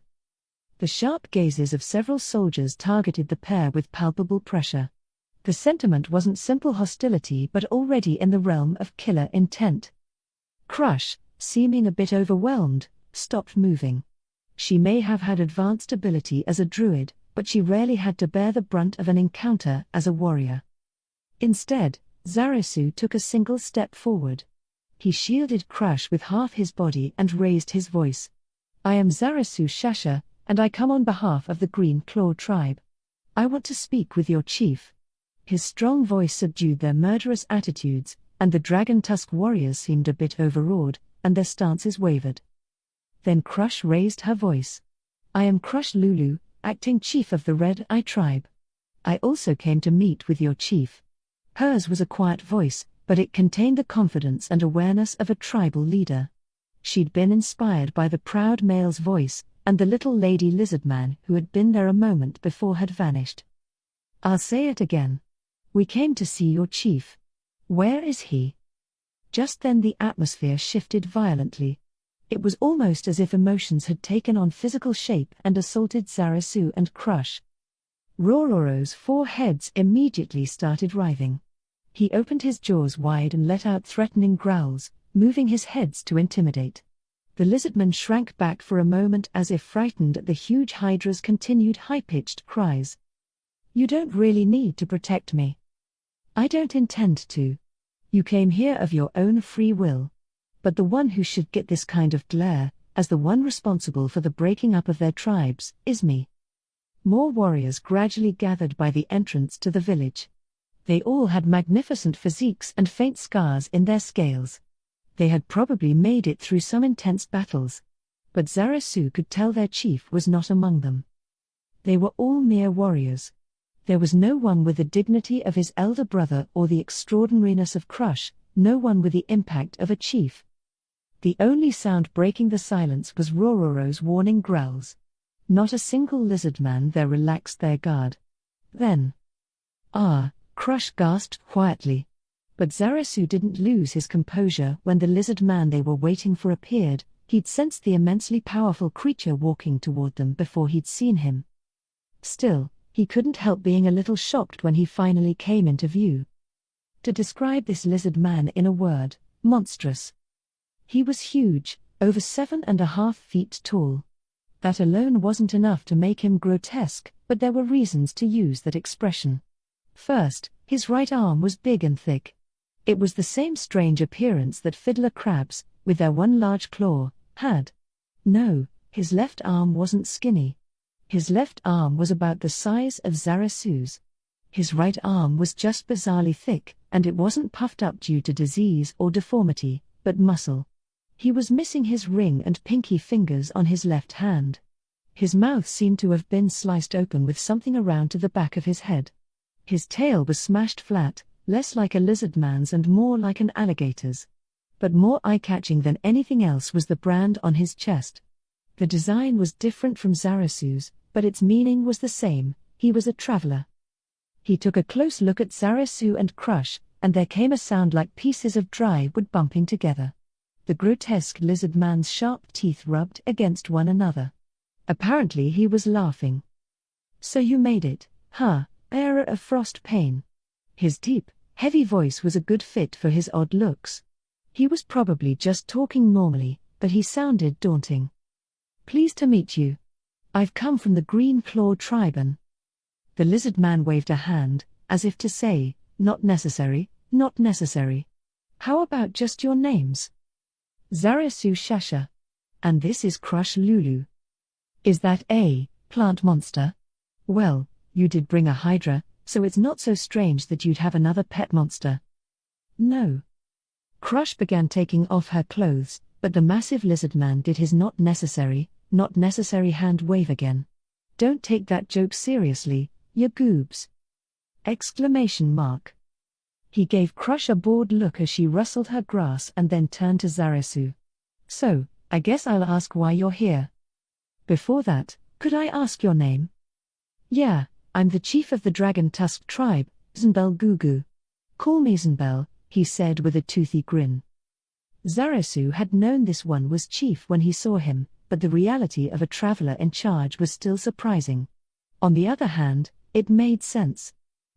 The sharp gazes of several soldiers targeted the pair with palpable pressure. The sentiment wasn't simple hostility but already in the realm of killer intent. Crush, seeming a bit overwhelmed, stopped moving. She may have had advanced ability as a druid, but she rarely had to bear the brunt of an encounter as a warrior. Instead, Zarasu took a single step forward. He shielded Crush with half his body and raised his voice. "I am Zarasu Shasha, and I come on behalf of the Green Claw tribe. I want to speak with your chief." His strong voice subdued their murderous attitudes, and the Dragon Tusk warriors seemed a bit overawed, and their stances wavered. Then Crush raised her voice. "I am Crush Lulu, acting chief of the Red Eye tribe. I also came to meet with your chief." Hers was a quiet voice, but it contained the confidence and awareness of a tribal leader. She'd been inspired by the proud male's voice, and the little lady Lizardman who had been there a moment before had vanished. "I'll say it again. We came to see your chief. Where is he?" Just then the atmosphere shifted violently. It was almost as if emotions had taken on physical shape and assaulted Zarasu and Crush. Rororo's four heads immediately started writhing. He opened his jaws wide and let out threatening growls, moving his heads to intimidate. The Lizardman shrank back for a moment as if frightened at the huge Hydra's continued high-pitched cries. "You don't really need to protect me." "I don't intend to. You came here of your own free will. But the one who should get this kind of glare, as the one responsible for the breaking up of their tribes, is me." More warriors gradually gathered by the entrance to the village. They all had magnificent physiques and faint scars in their scales. They had probably made it through some intense battles. But Zarasu could tell their chief was not among them. They were all mere warriors. There was no one with the dignity of his elder brother or the extraordinariness of Crush, no one with the impact of a chief. The only sound breaking the silence was Rororo's warning growls. Not a single Lizardman there relaxed their guard. Then, "Ah," Crush gasped quietly. But Zarasu didn't lose his composure when the Lizardman they were waiting for appeared. He'd sensed the immensely powerful creature walking toward them before he'd seen him. Still, he couldn't help being a little shocked when he finally came into view. To describe this Lizardman in a word: monstrous. He was huge, over 7.5 feet tall. That alone wasn't enough to make him grotesque, but there were reasons to use that expression. First, his right arm was big and thick. It was the same strange appearance that fiddler crabs, with their one large claw, had. No, his left arm wasn't skinny. His left arm was about the size of Zarasu's. His right arm was just bizarrely thick, and it wasn't puffed up due to disease or deformity, but muscle. He was missing his ring and pinky fingers on his left hand. His mouth seemed to have been sliced open with something around to the back of his head. His tail was smashed flat, less like a lizardman's and more like an alligator's. But more eye-catching than anything else was the brand on his chest. The design was different from Zarasu's, but its meaning was the same: he was a traveler. He took a close look at Zarasu and Crush, and there came a sound like pieces of dry wood bumping together. The grotesque Lizardman's sharp teeth rubbed against one another. Apparently he was laughing. "So you made it, huh, bearer of frost pain?" His deep, heavy voice was a good fit for his odd looks. He was probably just talking normally, but he sounded daunting. "Pleased to meet you. I've come from the Green Claw tribe." The Lizardman waved a hand, as if to say, "Not necessary, not necessary. How about just your names?" "Zarasu Shasha. And this is Crush Lulu." "Is that a plant monster? Well, you did bring a Hydra, so it's not so strange that you'd have another pet monster." "No." Crush began taking off her clothes, but the massive Lizardman did his not necessary hand wave again. "Don't take that joke seriously, ya goobs!" Exclamation mark. He gave Crush a bored look as she rustled her grass and then turned to Zarasu. "So, I guess I'll ask why you're here. Before that, could I ask your name?" "Yeah, I'm the chief of the Dragon Tusk tribe, Ainz Ooal Gown. Call me Ainz Ooal," he said with a toothy grin. Zarasu had known this one was chief when he saw him, but the reality of a traveler in charge was still surprising. On the other hand, it made sense.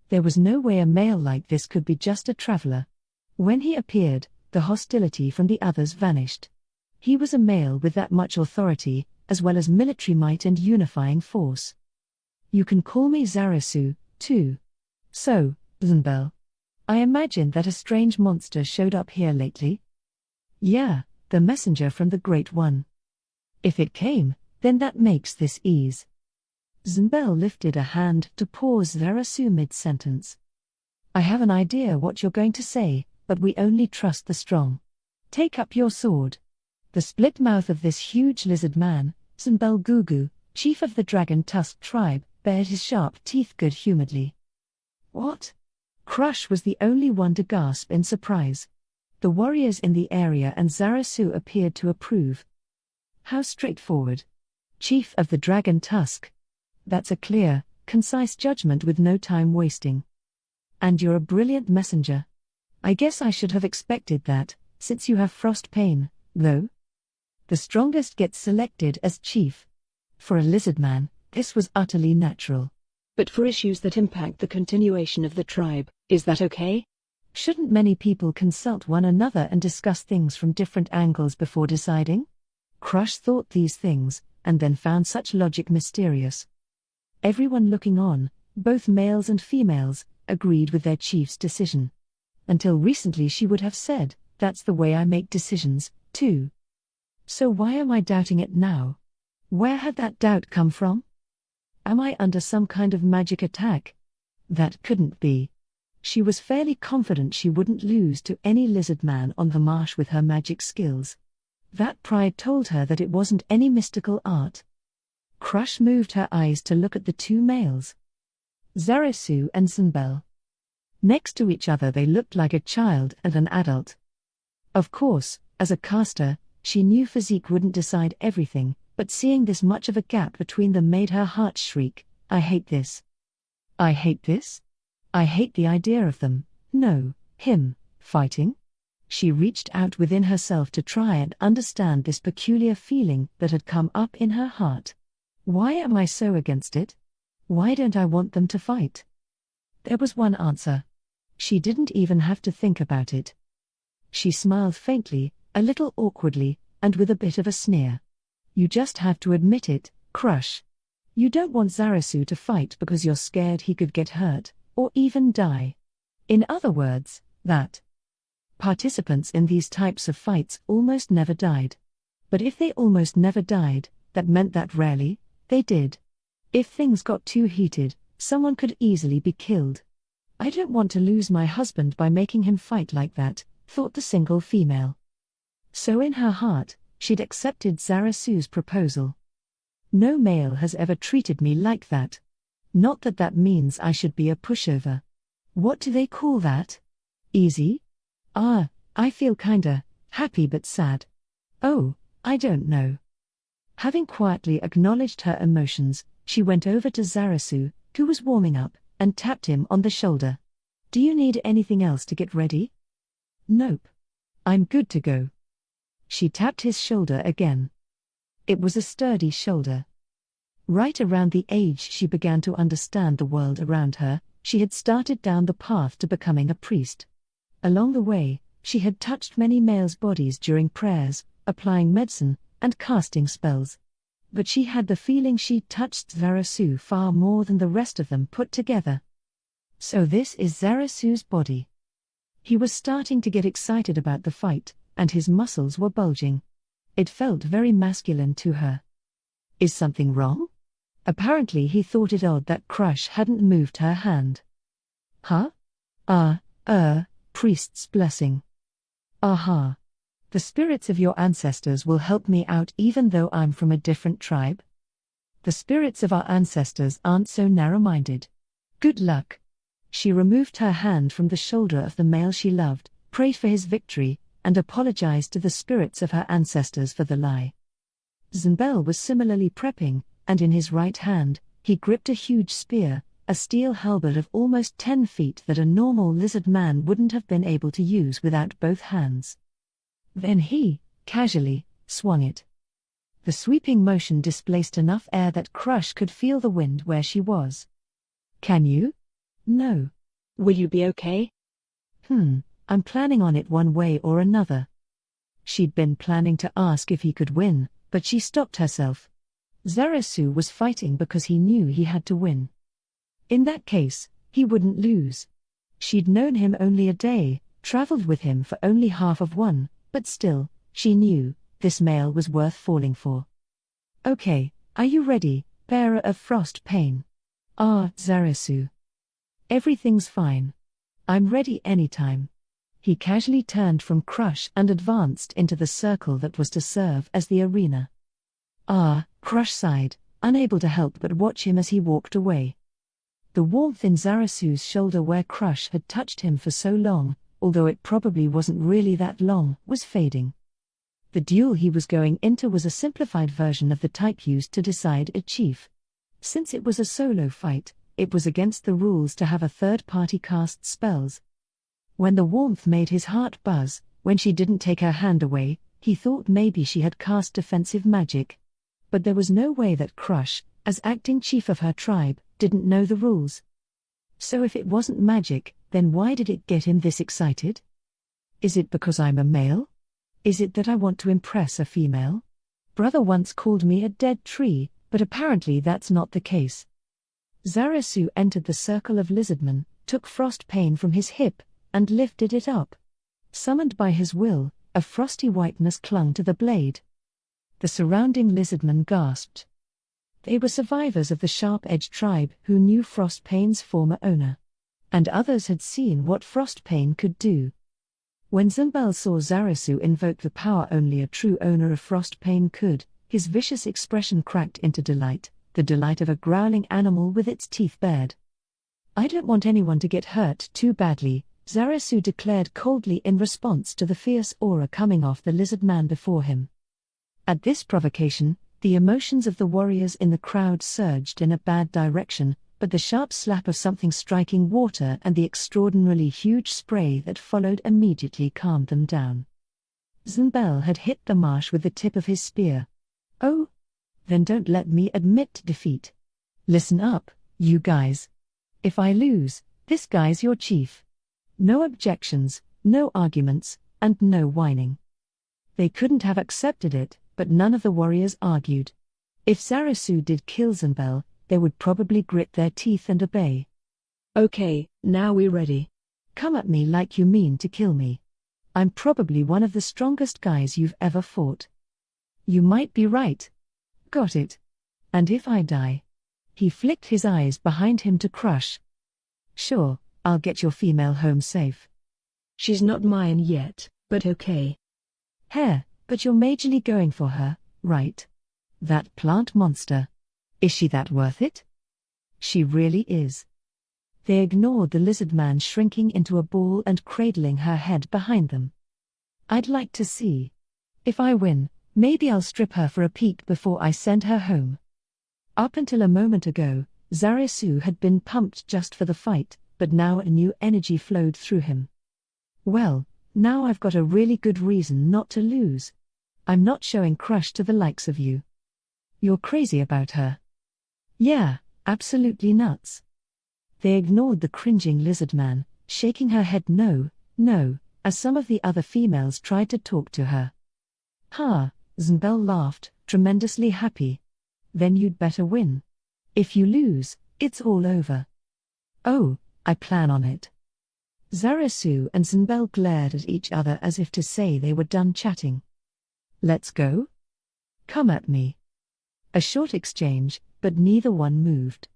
There was no way a male like this could be just a traveler. When he appeared, the hostility from the others vanished. He was a male with that much authority, as well as military might and unifying force. You can call me Zarasu, too. So, Zunbel. I imagine that a strange monster showed up here lately? Yeah, the messenger from the Great One. If it came, then that makes this ease. Zunbel lifted a hand to pause Zarasu mid-sentence. I have an idea what you're going to say, but we only trust the strong. Take up your sword. The split mouth of this huge lizard man, Zunbel Gugu, chief of the Dragon Tusk tribe, bared his sharp teeth good-humoredly. What? Crush was the only one to gasp in surprise. The warriors in the area and Zarasu appeared to approve. How straightforward. Chief of the Dragon Tusk. That's a clear, concise judgment with no time wasting. And you're a brilliant messenger. I guess I should have expected that, since you have frost pain, though. The strongest gets selected as chief. For a lizardman, this was utterly natural. But for issues that impact the continuation of the tribe, is that okay? Shouldn't many people consult one another and discuss things from different angles before deciding? Crush thought these things, and then found such logic mysterious. Everyone looking on, both males and females, agreed with their chief's decision. Until recently she would have said, that's the way I make decisions, too. So why am I doubting it now? Where had that doubt come from? Am I under some kind of magic attack? That couldn't be. She was fairly confident she wouldn't lose to any lizard man on the marsh with her magic skills. That pride told her that it wasn't any mystical art. Crush moved her eyes to look at the two males. Zarasu and Zunbel. Next to each other they looked like a child and an adult. Of course, as a caster, she knew physique wouldn't decide everything, but seeing this much of a gap between them made her heart shriek, I hate this. I hate this? I hate the idea of them, no, him, fighting? She reached out within herself to try and understand this peculiar feeling that had come up in her heart. Why am I so against it? Why don't I want them to fight? There was one answer. She didn't even have to think about it. She smiled faintly, a little awkwardly, and with a bit of a sneer. You just have to admit it, Crush. You don't want Zarasu to fight because you're scared he could get hurt, or even die. In other words, that participants in these types of fights almost never died. But if they almost never died, that meant that rarely, they did. If things got too heated, someone could easily be killed. I don't want to lose my husband by making him fight like that, thought the single female. So in her heart, she'd accepted Zarasu's proposal. No male has ever treated me like that. Not that that means I should be a pushover. What do they call that? Easy? I feel kinda happy but sad. Oh, I don't know. Having quietly acknowledged her emotions, she went over to Zarasu, who was warming up, and tapped him on the shoulder. Do you need anything else to get ready? Nope. I'm good to go. She tapped his shoulder again. It was a sturdy shoulder. Right around the age she began to understand the world around her, she had started down the path to becoming a priest. Along the way, she had touched many males' bodies during prayers, applying medicine, and casting spells. But she had the feeling she'd touched Zarasu far more than the rest of them put together. So this is Zarasu's body. He was starting to get excited about the fight, and his muscles were bulging. It felt very masculine to her. Is something wrong? Apparently he thought it odd that Crush hadn't moved her hand. Huh? Priest's blessing. Aha. The spirits of your ancestors will help me out even though I'm from a different tribe? The spirits of our ancestors aren't so narrow-minded. Good luck. She removed her hand from the shoulder of the male she loved, prayed for his victory, and apologized to the spirits of her ancestors for the lie. Zunbel was similarly prepping, and in his right hand, he gripped a huge spear, a steel halberd of almost 10 feet that a normal lizard man wouldn't have been able to use without both hands. Then he, casually, swung it. The sweeping motion displaced enough air that Crush could feel the wind where she was. Can you? No. Will you be okay? I'm planning on it one way or another. She'd been planning to ask if he could win, but she stopped herself. Zarasu was fighting because he knew he had to win. In that case, he wouldn't lose. She'd known him only a day, traveled with him for only half of one, but still, she knew, this male was worth falling for. Okay, are you ready, bearer of frost pain? Zarasu. Everything's fine. I'm ready anytime. He casually turned from Crush and advanced into the circle that was to serve as the arena. Crush sighed, unable to help but watch him as he walked away. The warmth in Zarasu's shoulder where Crush had touched him for so long, although it probably wasn't really that long, was fading. The duel he was going into was a simplified version of the type used to decide a chief. Since it was a solo fight, it was against the rules to have a third party cast spells. When the warmth made his heart buzz, when she didn't take her hand away, he thought maybe she had cast defensive magic. But there was no way that Crush, as acting chief of her tribe, didn't know the rules. So if it wasn't magic, then why did it get him this excited? Is it because I'm a male? Is it that I want to impress a female? Brother once called me a dead tree, but apparently that's not the case. Zarasu entered the circle of Lizardmen, took frost pain from his hip, and lifted it up. Summoned by his will, a frosty whiteness clung to the blade. The surrounding Lizardmen gasped. They were survivors of the Sharp-Edged tribe who knew Frostpane's former owner. And others had seen what Frostpane could do. When Zumbel saw Zarasu invoke the power only a true owner of Frostpane could, his vicious expression cracked into delight, the delight of a growling animal with its teeth bared. I don't want anyone to get hurt too badly, Zarasu declared coldly in response to the fierce aura coming off the lizard man before him. At this provocation, the emotions of the warriors in the crowd surged in a bad direction, but the sharp slap of something striking water and the extraordinarily huge spray that followed immediately calmed them down. Zumbel had hit the marsh with the tip of his spear. Oh? Then don't let me admit defeat. Listen up, you guys. If I lose, this guy's your chief. No objections, no arguments, and no whining. They couldn't have accepted it, but none of the warriors argued. If Zarasu did kill Zumbel, they would probably grit their teeth and obey. Okay, now we're ready. Come at me like you mean to kill me. I'm probably one of the strongest guys you've ever fought. You might be right. Got it. And if I die? He flicked his eyes behind him to Crush. Sure, I'll get your female home safe. She's not mine yet, but okay. But you're majorly going for her, right? That plant monster. Is she that worth it? She really is. They ignored the lizard man shrinking into a ball and cradling her head behind them. I'd like to see. If I win, maybe I'll strip her for a peek before I send her home. Up until a moment ago, Zarasu had been pumped just for the fight, but now a new energy flowed through him. Well, now I've got a really good reason not to lose. I'm not showing Crush to the likes of you. You're crazy about her. Yeah, absolutely nuts. They ignored the cringing lizard man, shaking her head no, as some of the other females tried to talk to her. Zumbel laughed, tremendously happy. Then you'd better win. If you lose, it's all over. Oh, I plan on it. Zarasu and Zumbel glared at each other as if to say they were done chatting. Let's go? Come at me. A short exchange, but neither one moved.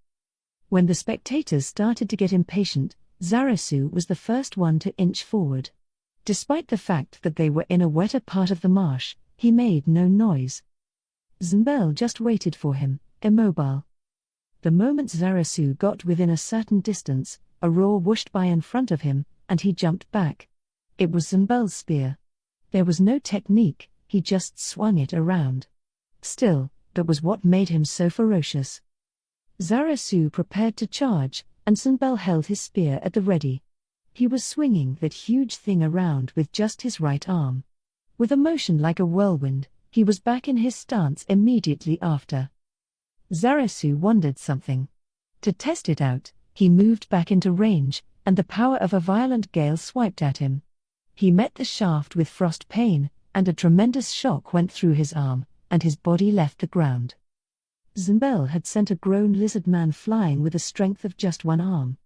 When the spectators started to get impatient, Zarasu was the first one to inch forward. Despite the fact that they were in a wetter part of the marsh, he made no noise. Zumbel just waited for him, immobile. The moment Zarasu got within a certain distance, a roar whooshed by in front of him, and he jumped back. It was Zumbel's spear. There was no technique, he just swung it around. Still, that was what made him so ferocious. Zarasu prepared to charge, and Zynbel held his spear at the ready. He was swinging that huge thing around with just his right arm. With a motion like a whirlwind, he was back in his stance immediately after. Zarasu wondered something. To test it out, he moved back into range, and the power of a violent gale swiped at him. He met the shaft with frost pain, and a tremendous shock went through his arm, and his body left the ground. Zynbel had sent a grown Lizardman flying with the strength of just one arm.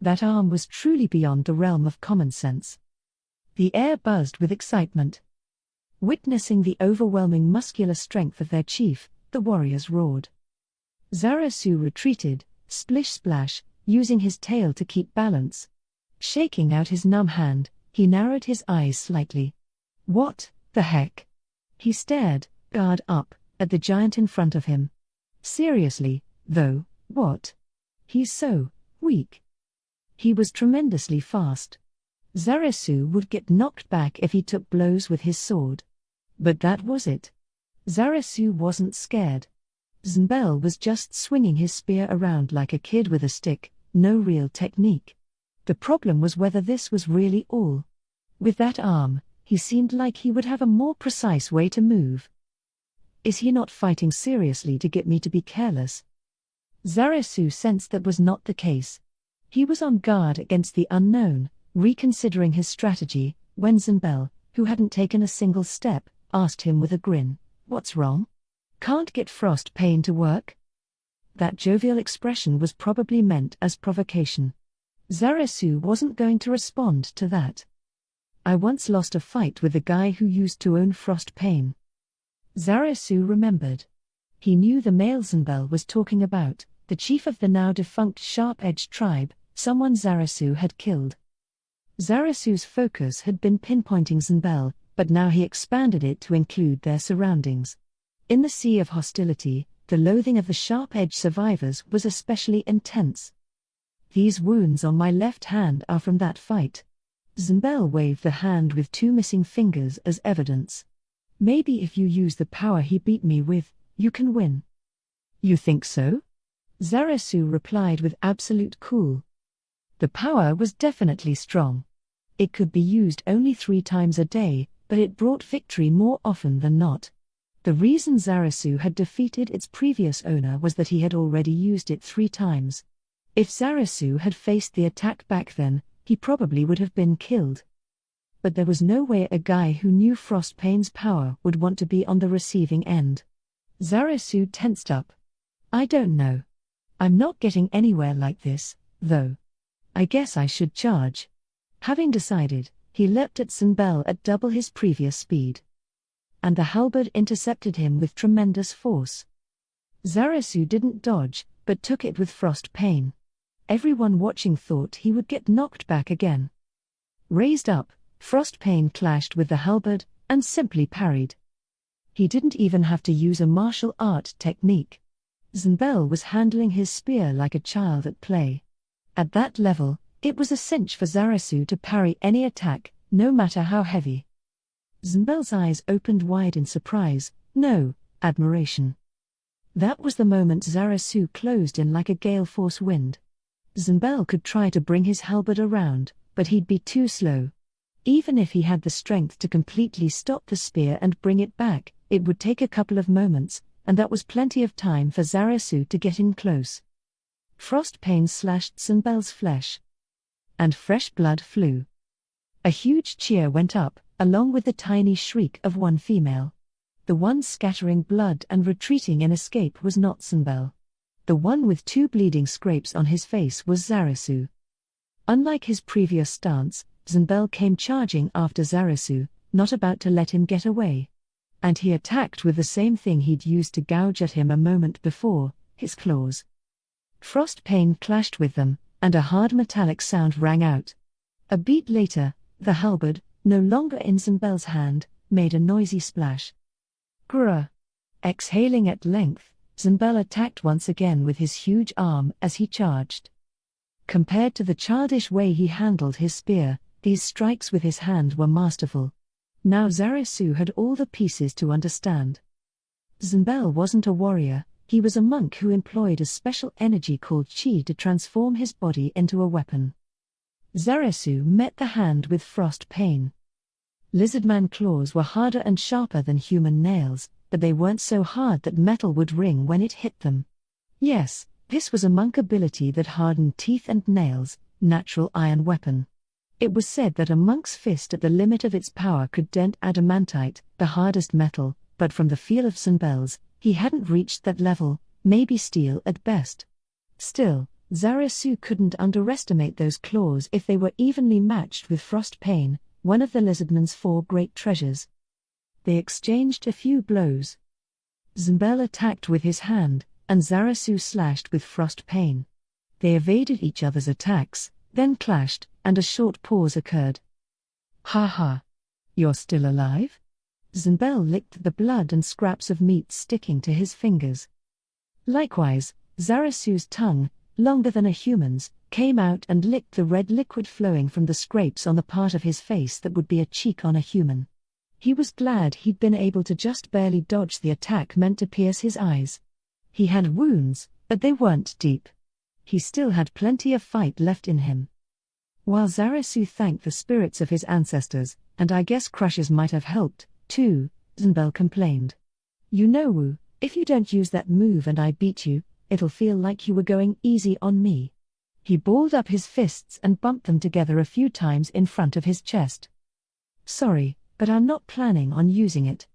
That arm was truly beyond the realm of common sense. The air buzzed with excitement. Witnessing the overwhelming muscular strength of their chief, the warriors roared. Zarasu retreated, splish-splash, using his tail to keep balance. Shaking out his numb hand, he narrowed his eyes slightly. What the heck? He stared, guard up, at the giant in front of him. Seriously, though, what? He's so weak. He was tremendously fast. Zarasu would get knocked back if he took blows with his sword. But that was it. Zarasu wasn't scared. Zynbel was just swinging his spear around like a kid with a stick, no real technique. The problem was whether this was really all. With that arm, he seemed like he would have a more precise way to move. Is he not fighting seriously to get me to be careless? Zarasu sensed that was not the case. He was on guard against the unknown, reconsidering his strategy, when Zynbel, who hadn't taken a single step, asked him with a grin, "What's wrong? Can't get frost pain to work?" That jovial expression was probably meant as provocation. Zarasu wasn't going to respond to that. "I once lost a fight with the guy who used to own frost pain." Zarasu remembered. He knew the male Zynbel was talking about, the chief of the now-defunct Sharp-Edged tribe, someone Zarasu had killed. Zarasu's focus had been pinpointing Zynbel, but now he expanded it to include their surroundings. In the sea of hostility, the loathing of the Sharp-Edged survivors was especially intense. "These wounds on my left hand are from that fight." Zynbel waved the hand with 2 missing fingers as evidence. "Maybe if you use the power he beat me with, you can win." "You think so?" Zarasu replied with absolute cool. The power was definitely strong. It could be used only 3 times a day, but it brought victory more often than not. The reason Zarasu had defeated its previous owner was that he had already used it 3 times. If Zarasu had faced the attack back then, he probably would have been killed. But there was no way a guy who knew Frostpane's power would want to be on the receiving end. Zarasu tensed up. "I don't know. I'm not getting anywhere like this, though. I guess I should charge." Having decided, he leapt at Zynbel at double his previous speed. And the halberd intercepted him with tremendous force. Zarasu didn't dodge, but took it with frost pain. Everyone watching thought he would get knocked back again. Raised up, frost pain clashed with the halberd, and simply parried. He didn't even have to use a martial art technique. Zynbel was handling his spear like a child at play. At that level, it was a cinch for Zarasu to parry any attack, no matter how heavy. Zynbel's eyes opened wide in surprise, no, admiration. That was the moment Zarasu closed in like a gale-force wind. Zynbel could try to bring his halberd around, but he'd be too slow. Even if he had the strength to completely stop the spear and bring it back, it would take a couple of moments, and that was plenty of time for Zarasu to get in close. Frost pain slashed Zynbel's flesh. And fresh blood flew. A huge cheer went up, along with the tiny shriek of one female. The one scattering blood and retreating in escape was not Zynbel. The one with 2 bleeding scrapes on his face was Zarasu. Unlike his previous stance, Zynbel came charging after Zarasu, not about to let him get away. And he attacked with the same thing he'd used to gouge at him a moment before, his claws. Frost pain clashed with them, and a hard metallic sound rang out. A beat later, the halberd, no longer in Zynbel's hand, made a noisy splash. Grr! Exhaling at length, Zynbel attacked once again with his huge arm as he charged. Compared to the childish way he handled his spear, these strikes with his hand were masterful. Now Zarasu had all the pieces to understand. Zynbel wasn't a warrior, He was a monk who employed a special energy called chi to transform his body into a weapon. Zarasu met the hand with frost pain. Lizardman claws were harder and sharper than human nails, but they weren't so hard that metal would ring when it hit them. Yes, this was a monk ability that hardened teeth and nails, natural iron weapon. It was said that a monk's fist at the limit of its power could dent adamantite, the hardest metal, but from the feel of Zunbel's, he hadn't reached that level, maybe steel at best. Still, Zarasu couldn't underestimate those claws if they were evenly matched with frost pain, one of the Lizardman's 4 great treasures. They exchanged a few blows. Zunbel attacked with his hand, and Zarasu slashed with frost pain. They evaded each other's attacks, then clashed, and a short pause occurred. "Ha ha! You're still alive?" Zunbel licked the blood and scraps of meat sticking to his fingers. Likewise, Zarasu's tongue, longer than a human's, came out and licked the red liquid flowing from the scrapes on the part of his face that would be a cheek on a human. He was glad he'd been able to just barely dodge the attack meant to pierce his eyes. He had wounds, but they weren't deep. He still had plenty of fight left in him. While Zarasu thanked the spirits of his ancestors, and I guess crushes might have helped, too, Zunbel complained. "You know, Wu, if you don't use that move and I beat you, it'll feel like you were going easy on me." He balled up his fists and bumped them together a few times in front of his chest. "Sorry, but I'm not planning on using it."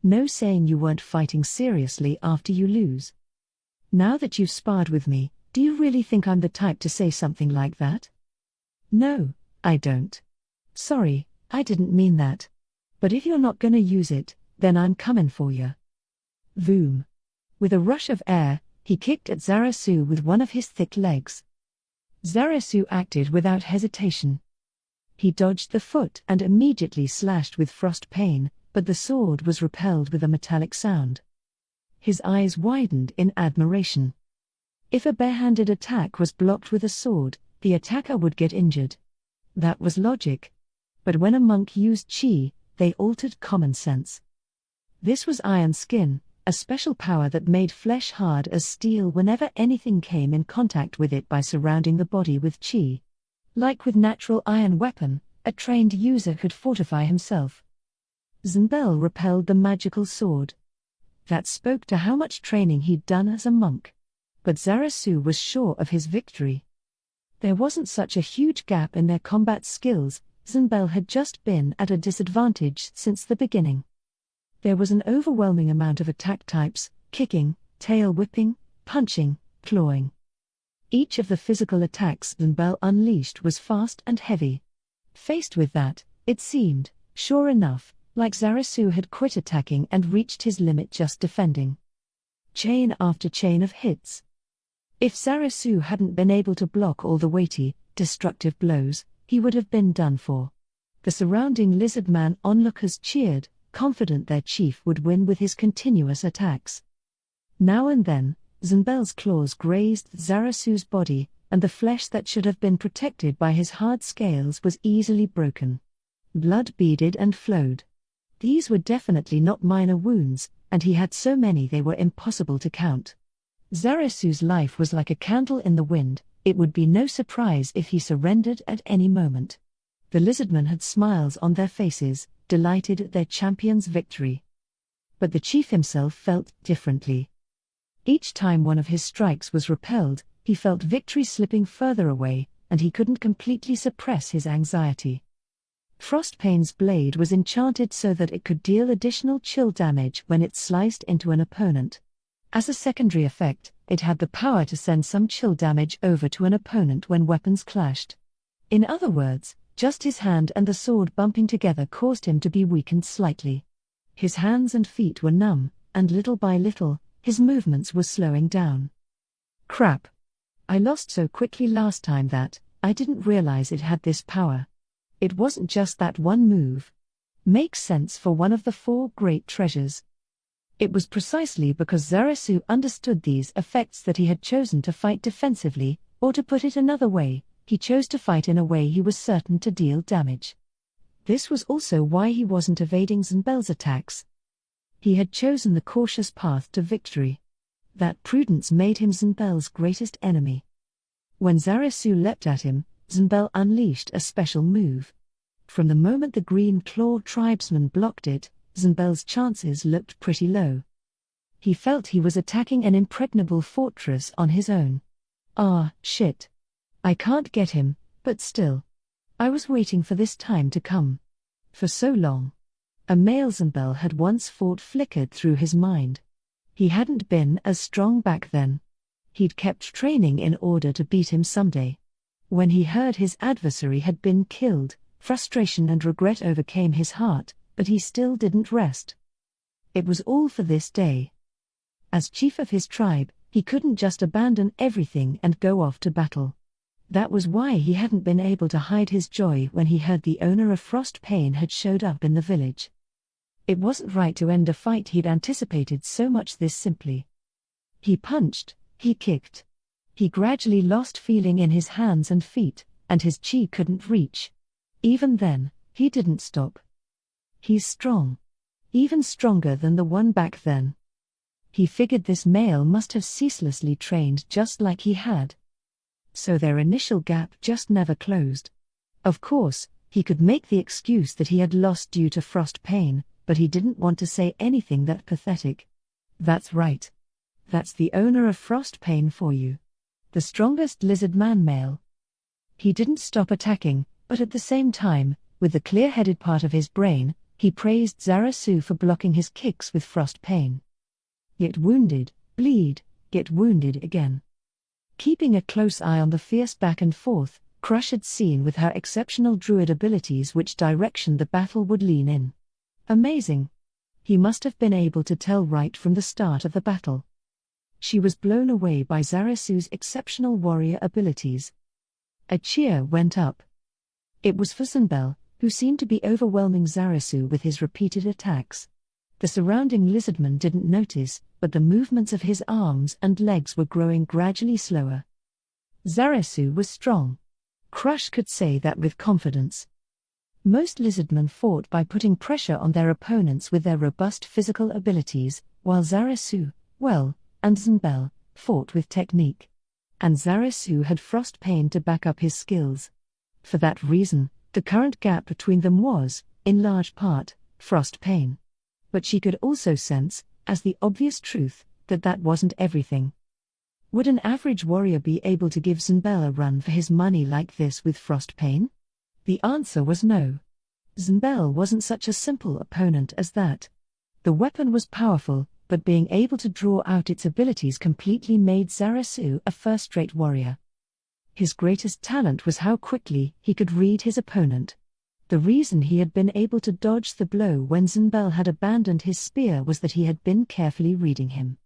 No saying you weren't fighting seriously after you lose. Now that you've sparred with me, do you really think I'm the type to say something like that? No, I don't. Sorry, I didn't mean that. But if you're not gonna use it, then I'm comin' for ya. Voom. With a rush of air, he kicked at Zarasu with one of his thick legs. Zarasu acted without hesitation. He dodged the foot and immediately slashed with frost pain, but the sword was repelled with a metallic sound. His eyes widened in admiration. If a barehanded attack was blocked with a sword, the attacker would get injured. That was logic. But when a monk used chi, they altered common sense. This was iron skin, a special power that made flesh hard as steel whenever anything came in contact with it by surrounding the body with chi. Like with natural iron weapon, a trained user could fortify himself. Zunbel repelled the magical sword. That spoke to how much training he'd done as a monk. But Zarasu was sure of his victory. There wasn't such a huge gap in their combat skills. Zunbel had just been at a disadvantage since the beginning. There was an overwhelming amount of attack types: kicking, tail whipping, punching, clawing. Each of the physical attacks Zunbel unleashed was fast and heavy. Faced with that, it seemed, sure enough, like Zarasu had quit attacking and reached his limit just defending. Chain after chain of hits. If Zarasu hadn't been able to block all the weighty, destructive blows, he would have been done for. The surrounding Lizardman onlookers cheered, confident their chief would win with his continuous attacks. Now and then, Zunbel's claws grazed Zarasu's body, and the flesh that should have been protected by his hard scales was easily broken. Blood beaded and flowed. These were definitely not minor wounds, and he had so many they were impossible to count. Zarasu's life was like a candle in the wind. It would be no surprise if he surrendered at any moment. The Lizardmen had smiles on their faces, delighted at their champion's victory. But the chief himself felt differently. Each time one of his strikes was repelled, he felt victory slipping further away, and he couldn't completely suppress his anxiety. Frostpane's blade was enchanted so that it could deal additional chill damage when it sliced into an opponent. As a secondary effect, it had the power to send some chill damage over to an opponent when weapons clashed. In other words, just his hand and the sword bumping together caused him to be weakened slightly. His hands and feet were numb, and little by little, his movements were slowing down. Crap. I lost so quickly last time that I didn't realize it had this power. It wasn't just that one move. Makes sense for one of the 4 great treasures. It was precisely because Zarasu understood these effects that he had chosen to fight defensively, or to put it another way, he chose to fight in a way he was certain to deal damage. This was also why he wasn't evading Zunbel's attacks. He had chosen the cautious path to victory. That prudence made him Zynbel's greatest enemy. When Zarasu leapt at him, Zynbel unleashed a special move. From the moment the green-clawed tribesman blocked it, Zynbel's chances looked pretty low. He felt he was attacking an impregnable fortress on his own. Ah, shit. I can't get him, but still. I was waiting for this time to come. For so long. A male Zynbel had once fought flickered through his mind. He hadn't been as strong back then. He'd kept training in order to beat him someday. When he heard his adversary had been killed, frustration and regret overcame his heart, but he still didn't rest. It was all for this day. As chief of his tribe, he couldn't just abandon everything and go off to battle. That was why he hadn't been able to hide his joy when he heard the owner of Frostpain had showed up in the village. It wasn't right to end a fight he'd anticipated so much this simply. He punched, he kicked. He gradually lost feeling in his hands and feet, and his chi couldn't reach. Even then, he didn't stop. He's strong. Even stronger than the one back then. He figured this male must have ceaselessly trained just like he had. So their initial gap just never closed. Of course, he could make the excuse that he had lost due to frost pain, but he didn't want to say anything that pathetic. That's right. That's the owner of Frostpain for you. The strongest Lizardman male. He didn't stop attacking, but at the same time, with the clear-headed part of his brain, he praised Zarasu for blocking his kicks with Frostpain. Get wounded, bleed, get wounded again. Keeping a close eye on the fierce back and forth, Crush had seen with her exceptional druid abilities which direction the battle would lean in. Amazing. He must have been able to tell right from the start of the battle. She was blown away by Zarasu's exceptional warrior abilities. A cheer went up. It was for Zynbel, who seemed to be overwhelming Zarasu with his repeated attacks. The surrounding lizardman didn't notice, but the movements of his arms and legs were growing gradually slower. Zarasu was strong. Crush could say that with confidence. Most lizardmen fought by putting pressure on their opponents with their robust physical abilities, while Zarasu, and Zynbel, fought with technique. And Zarasu had Frostpain to back up his skills. For that reason, the current gap between them was, in large part, Frostpain. But she could also sense, as the obvious truth, that that wasn't everything. Would an average warrior be able to give Zynbel a run for his money like this with Frostpain? The answer was no. Zynbel wasn't such a simple opponent as that. The weapon was powerful, but being able to draw out its abilities completely made Zarasu a first-rate warrior. His greatest talent was how quickly he could read his opponent. The reason he had been able to dodge the blow when Zynbel had abandoned his spear was that he had been carefully reading him.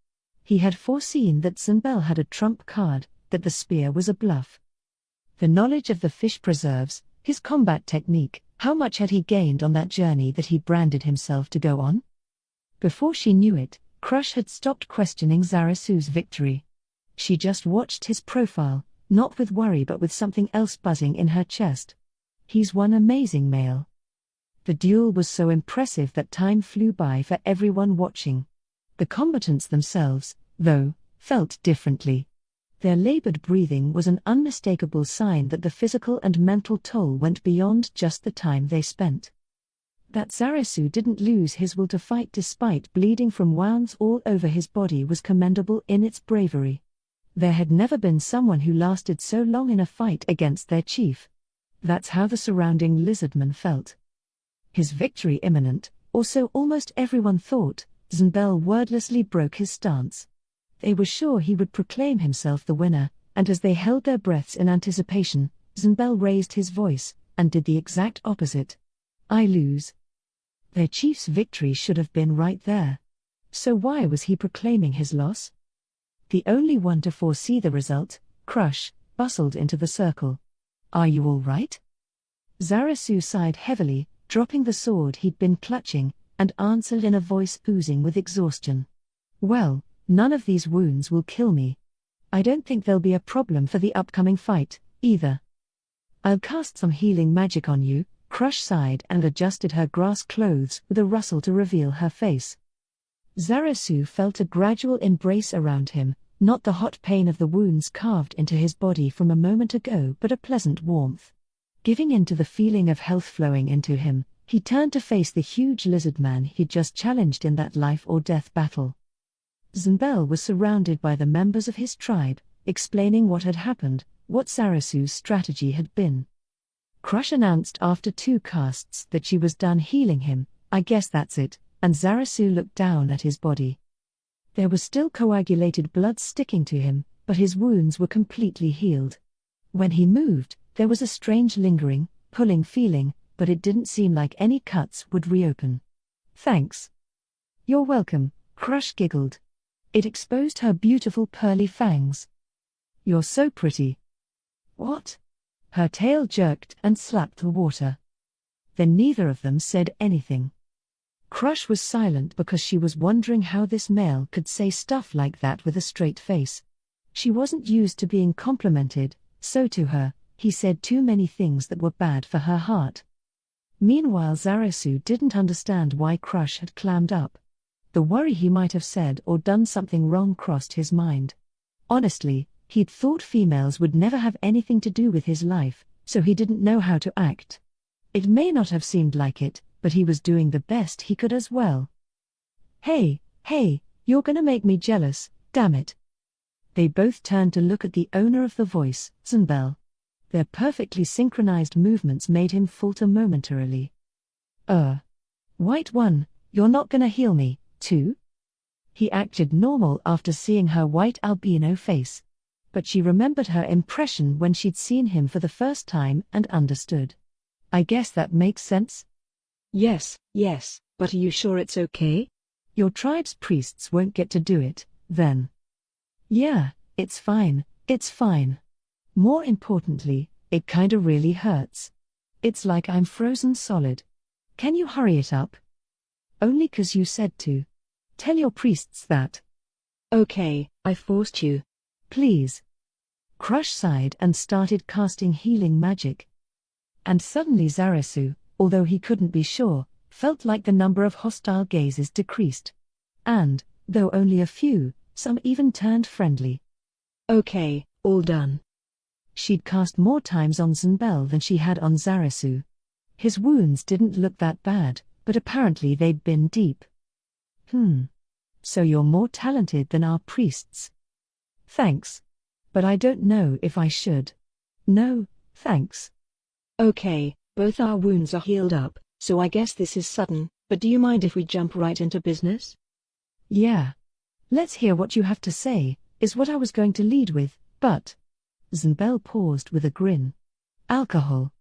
He had foreseen that Zynbel had a trump card, that the spear was a bluff. The knowledge of the fish preserves, his combat technique, how much had he gained on that journey that he branded himself to go on? Before she knew it, Crush had stopped questioning Zarasu's victory. She just watched his profile, not with worry but with something else buzzing in her chest. He's one amazing male. The duel was so impressive that time flew by for everyone watching. The combatants themselves, though, felt differently. Their labored breathing was an unmistakable sign that the physical and mental toll went beyond just the time they spent. That Zarasu didn't lose his will to fight despite bleeding from wounds all over his body was commendable in its bravery. There had never been someone who lasted so long in a fight against their chief. That's how the surrounding lizardmen felt. His victory imminent, or so almost everyone thought, Zynbel wordlessly broke his stance. They were sure he would proclaim himself the winner, and as they held their breaths in anticipation, Zynbel raised his voice, and did the exact opposite. I lose. Their chief's victory should have been right there. So why was he proclaiming his loss? The only one to foresee the result, Crush, bustled into the circle. Are you all right? Zarasu sighed heavily, dropping the sword he'd been clutching, and answered in a voice oozing with exhaustion. Well, none of these wounds will kill me. I don't think there'll be a problem for the upcoming fight, either. I'll cast some healing magic on you. Crush sighed and adjusted her grass clothes with a rustle to reveal her face. Zarasu felt a gradual embrace around him, not the hot pain of the wounds carved into his body from a moment ago but a pleasant warmth. Giving in to the feeling of health flowing into him, he turned to face the huge lizardman he'd just challenged in that life-or-death battle. Zunbel was surrounded by the members of his tribe, explaining what had happened, what Zarasu's strategy had been. Crush announced after 2 casts that she was done healing him. "I guess that's it," and Zarasu looked down at his body. There was still coagulated blood sticking to him, but his wounds were completely healed. When he moved, there was a strange lingering, pulling feeling, but it didn't seem like any cuts would reopen. "Thanks." "You're welcome," Crush giggled. It exposed her beautiful pearly fangs. "You're so pretty." "What?" Her tail jerked and slapped the water. Then neither of them said anything. Crush was silent because she was wondering how this male could say stuff like that with a straight face. She wasn't used to being complimented, so to her, he said too many things that were bad for her heart. Meanwhile, Zarasu didn't understand why Crush had clammed up. The worry he might have said or done something wrong crossed his mind. Honestly, he'd thought females would never have anything to do with his life, so he didn't know how to act. It may not have seemed like it, but he was doing the best he could as well. Hey, you're gonna make me jealous, damn it." They both turned to look at the owner of the voice, Zunbel. Their perfectly synchronized movements made him falter momentarily. White one, you're not gonna heal me, too?" He acted normal after seeing her white albino face. But she remembered her impression when she'd seen him for the first time and understood. "I guess that makes sense." Yes, but are you sure it's okay? "Your tribe's priests won't get to do it, then." "Yeah, it's fine. More importantly, it kinda really hurts. It's like I'm frozen solid. Can you hurry it up?" "Only 'cause you said to. Tell your priests that." Okay, I forced you. "Please." Crush sighed and started casting healing magic. And suddenly Zarasu, although he couldn't be sure, felt like the number of hostile gazes decreased. And, though only a few, some even turned friendly. "Okay, all done." She'd cast more times on Zunbel than she had on Zarasu. His wounds didn't look that bad, but apparently they'd been deep. So you're more talented than our priests." "Thanks. But I don't know if I should." "No, thanks." "Okay, both our wounds are healed up, so I guess this is sudden, but do you mind if we jump right into business?" "Yeah. Let's hear what you have to say," is what I was going to lead with, but... Zunbel paused with a grin. "Alcohol."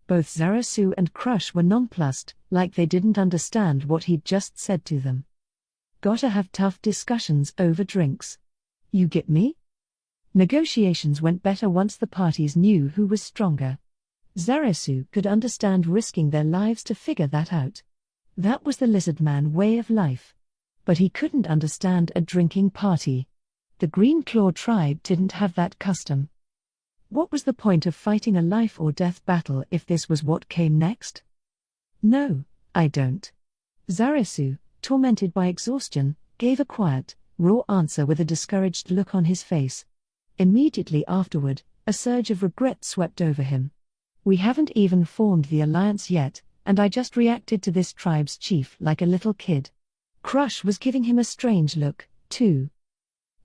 Both Zarasu and Crush were nonplussed, like they didn't understand what he'd just said to them. Gotta have tough discussions over drinks. You get me? Negotiations went better once the parties knew who was stronger. Zarasu could understand risking their lives to figure that out. That was the Lizardman way of life. But he couldn't understand a drinking party. The Green Claw tribe didn't have that custom. What was the point of fighting a life-or-death battle if this was what came next? "No, I don't." Zarasu, tormented by exhaustion, gave a quiet, raw answer with a discouraged look on his face. Immediately afterward, a surge of regret swept over him. "We haven't even formed the alliance yet, and I just reacted to this tribe's chief like a little kid." Crush was giving him a strange look, too.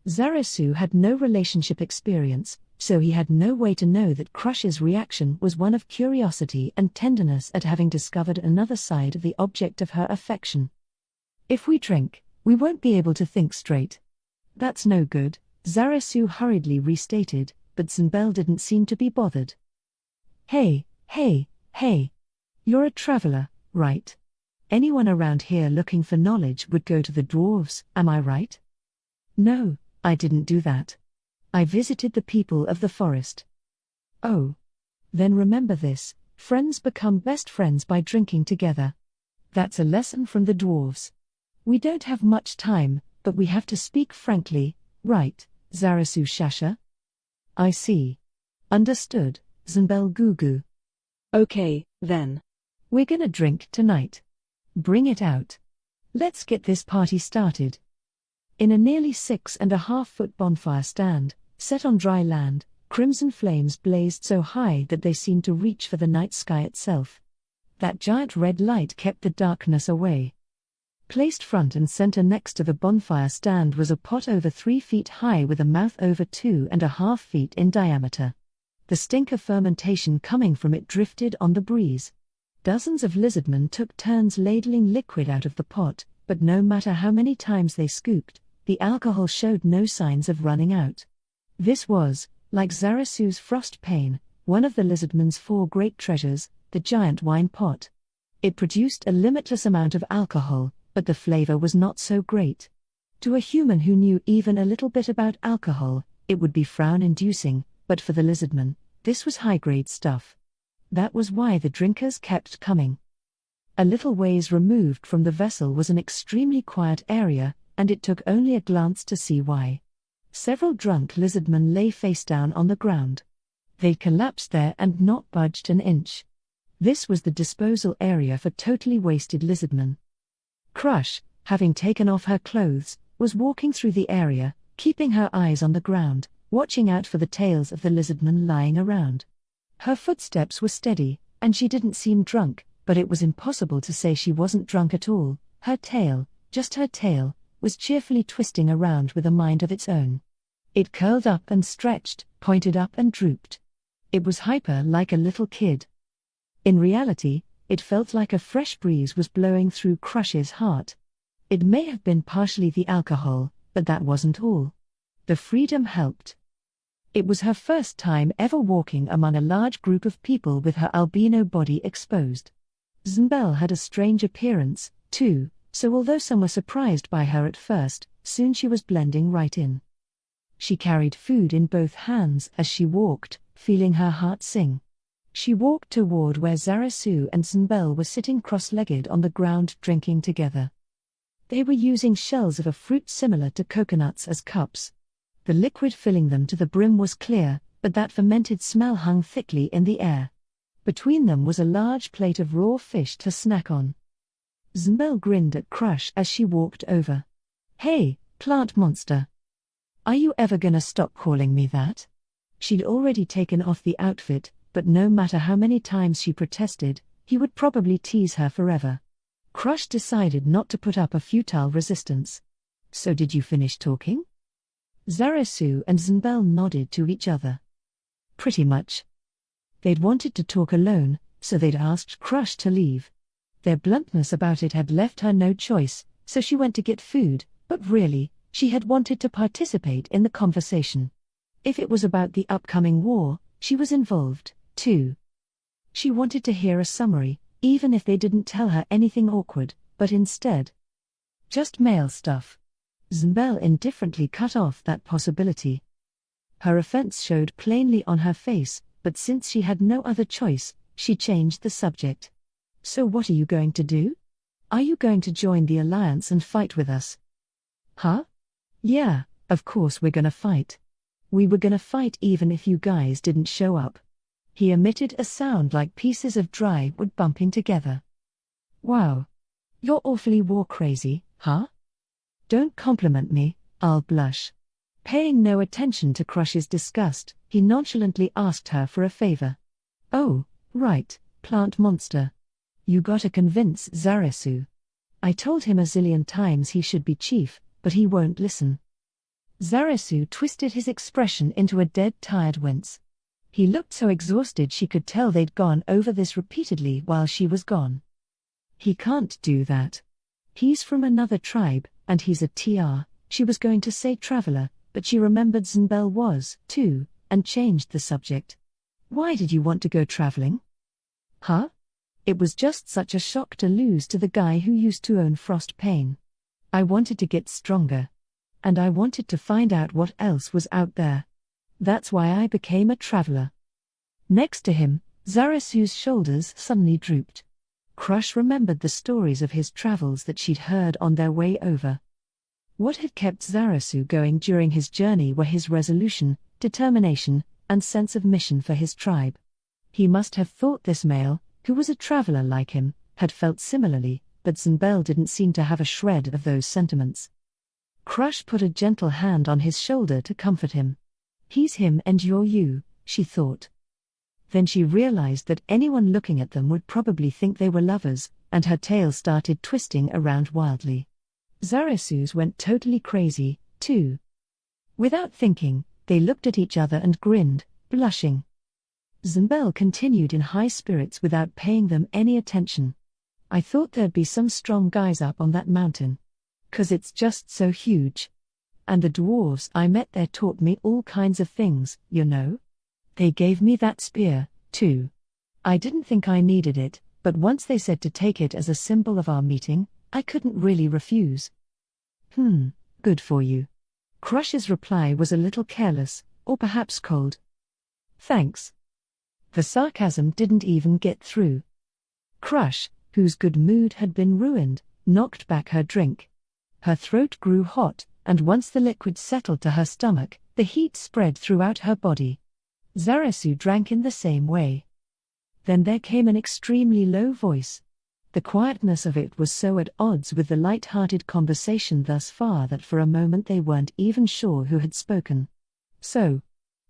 Zarasu had no relationship experience, so he had no way to know that Crush's reaction was one of curiosity and tenderness at having discovered another side of the object of her affection. "If we drink, we won't be able to think straight." "That's no good," Zarasu hurriedly restated, but Zunbel didn't seem to be bothered. Hey. You're a traveler, right? Anyone around here looking for knowledge would go to the dwarves, am I right?" "No, I didn't do that. I visited the people of the forest." "Oh. Then remember this, friends become best friends by drinking together. That's a lesson from the dwarves. We don't have much time, but we have to speak frankly, right, Zarasu Shasha?" "I see. Understood, Zunbel Gugu." "Okay, then. We're gonna drink tonight. Bring it out. Let's get this party started. In a nearly 6.5-foot bonfire stand, set on dry land, crimson flames blazed so high that they seemed to reach for the night sky itself. That giant red light kept the darkness away. Placed front and center next to the bonfire stand was a pot over 3 feet high with a mouth over 2.5 feet in diameter. The stink of fermentation coming from it drifted on the breeze. Dozens of lizardmen took turns ladling liquid out of the pot, but no matter how many times they scooped, the alcohol showed no signs of running out. This was, like Zarasu's frost pane, one of the lizardman's 4 great treasures, the giant wine pot. It produced a limitless amount of alcohol, but the flavor was not so great. To a human who knew even a little bit about alcohol, it would be frown-inducing, but for the lizardman, this was high-grade stuff. That was why the drinkers kept coming. A little ways removed from the vessel was an extremely quiet area, and it took only a glance to see why. Several drunk lizardmen lay face down on the ground. They collapsed there and not budged an inch. This was the disposal area for totally wasted lizardmen. Crush, having taken off her clothes, was walking through the area, keeping her eyes on the ground, watching out for the tails of the lizardmen lying around. Her footsteps were steady, and she didn't seem drunk, but it was impossible to say she wasn't drunk at all. Her tail, just her tail, was cheerfully twisting around with a mind of its own. It curled up and stretched, pointed up and drooped. It was hyper like a little kid. In reality, it felt like a fresh breeze was blowing through Crush's heart. It may have been partially the alcohol, but that wasn't all. The freedom helped. It was her first time ever walking among a large group of people with her albino body exposed. Zmbel had a strange appearance, too, so although some were surprised by her at first, soon she was blending right in. She carried food in both hands as she walked, feeling her heart sing. She walked toward where Zarasu and Zmbel were sitting cross-legged on the ground drinking together. They were using shells of a fruit similar to coconuts as cups. The liquid filling them to the brim was clear, but that fermented smell hung thickly in the air. Between them was a large plate of raw fish to snack on. Zmbel grinned at Crush as she walked over. "Hey, plant monster. Are you ever gonna stop calling me that?" She'd already taken off the outfit, but no matter how many times she protested, he would probably tease her forever. Crush decided not to put up a futile resistance. "So did you finish talking?" Zarasu and Zmbel nodded to each other. "Pretty much." They'd wanted to talk alone, so they'd asked Crush to leave. Their bluntness about it had left her no choice, so she went to get food, but really, she had wanted to participate in the conversation. If it was about the upcoming war, she was involved, too. She wanted to hear a summary, even if they didn't tell her anything awkward, but instead, just male stuff. Zmbel indifferently cut off that possibility. Her offense showed plainly on her face, but since she had no other choice, she changed the subject. "So what are you going to do? Are you going to join the Alliance and fight with us?" "Huh? Yeah, of course we're gonna fight. We were gonna fight even if you guys didn't show up." He emitted a sound like pieces of dry wood bumping together. "Wow. You're awfully war crazy, huh? Don't compliment me, I'll blush." Paying no attention to Crush's disgust, he nonchalantly asked her for a favor. "Oh, right, plant monster. You gotta convince Zarasu. I told him a zillion times he should be chief, but he won't listen." Zarasu twisted his expression into a dead tired wince. He looked so exhausted she could tell they'd gone over this repeatedly while she was gone. "He can't do that. He's from another tribe, and he's a TR, she was going to say traveler, but she remembered Zmbel was, too, and changed the subject. "Why did you want to go traveling?" "Huh? It was just such a shock to lose to the guy who used to own Frost Pain. I wanted to get stronger. And I wanted to find out what else was out there. That's why I became a traveler." Next to him, Zarasu's shoulders suddenly drooped. Crush remembered the stories of his travels that she'd heard on their way over. What had kept Zarasu going during his journey were his resolution, determination, and sense of mission for his tribe. He must have thought this male, who was a traveler like him, had felt similarly, but Zambel didn't seem to have a shred of those sentiments. Crush put a gentle hand on his shoulder to comfort him. He's him and you're you, she thought. Then she realized that anyone looking at them would probably think they were lovers, and her tail started twisting around wildly. Zarasus went totally crazy, too. Without thinking, they looked at each other and grinned, blushing. Zambel continued in high spirits without paying them any attention. I thought there'd be some strong guys up on that mountain. 'Cause it's just so huge. And the dwarves I met there taught me all kinds of things, you know? They gave me that spear, too. I didn't think I needed it, but once they said to take it as a symbol of our meeting, I couldn't really refuse. Good for you. Crush's reply was a little careless, or perhaps cold. Thanks. The sarcasm didn't even get through. Crush, whose good mood had been ruined, knocked back her drink. Her throat grew hot, and once the liquid settled to her stomach, the heat spread throughout her body. Zarasu drank in the same way. Then there came an extremely low voice. The quietness of it was so at odds with the light-hearted conversation thus far that for a moment they weren't even sure who had spoken. So,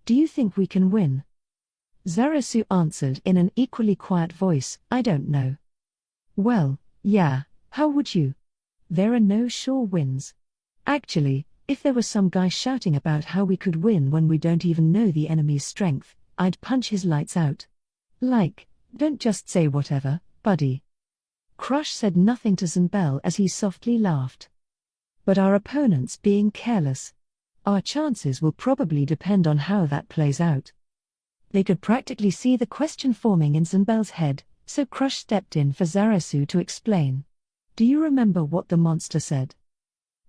do you think we can win? Zarasu answered in an equally quiet voice, I don't know. Well, yeah, how would you? There are no sure wins. Actually, if there was some guy shouting about how we could win when we don't even know the enemy's strength, I'd punch his lights out. Like, don't just say whatever, buddy. Crush said nothing to Zambel as he softly laughed. But our opponents being careless. Our chances will probably depend on how that plays out. They could practically see the question forming in Zambel's head, so Crush stepped in for Zarasu to explain. Do you remember what the monster said?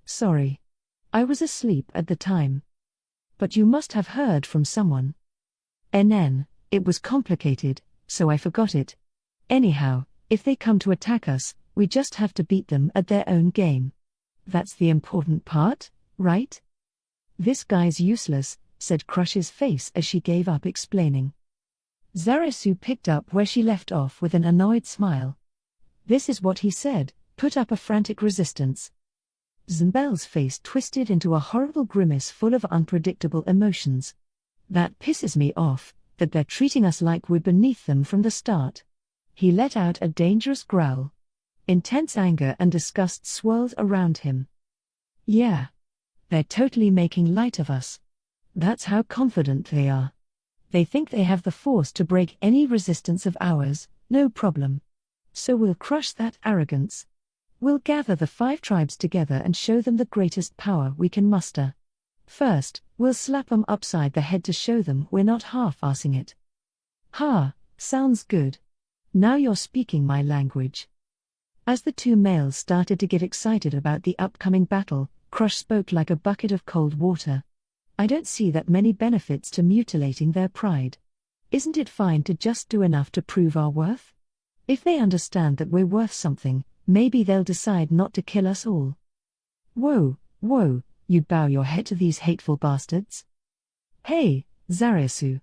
Sorry. I was asleep at the time. But you must have heard from someone. It was complicated, so I forgot it. Anyhow, if they come to attack us, we just have to beat them at their own game. That's the important part, right? This guy's useless, said Crush's face as she gave up explaining. Zarasu picked up where she left off with an annoyed smile. This is what he said, put up a frantic resistance. Zambel's face twisted into a horrible grimace full of unpredictable emotions. That pisses me off, that they're treating us like we're beneath them from the start. He let out a dangerous growl. Intense anger and disgust swirled around him. Yeah. They're totally making light of us. That's how confident they are. They think they have the force to break any resistance of ours, no problem. So we'll crush that arrogance. We'll gather the 5 tribes together and show them the greatest power we can muster. First, we'll slap 'em upside the head to show them we're not half-assing it. Ha, sounds good. Now you're speaking my language. As the 2 males started to get excited about the upcoming battle, Crush spoke like a bucket of cold water. I don't see that many benefits to mutilating their pride. Isn't it fine to just do enough to prove our worth? If they understand that we're worth something, maybe they'll decide not to kill us all. Whoa, you'd bow your head to these hateful bastards? Hey, Zarasu.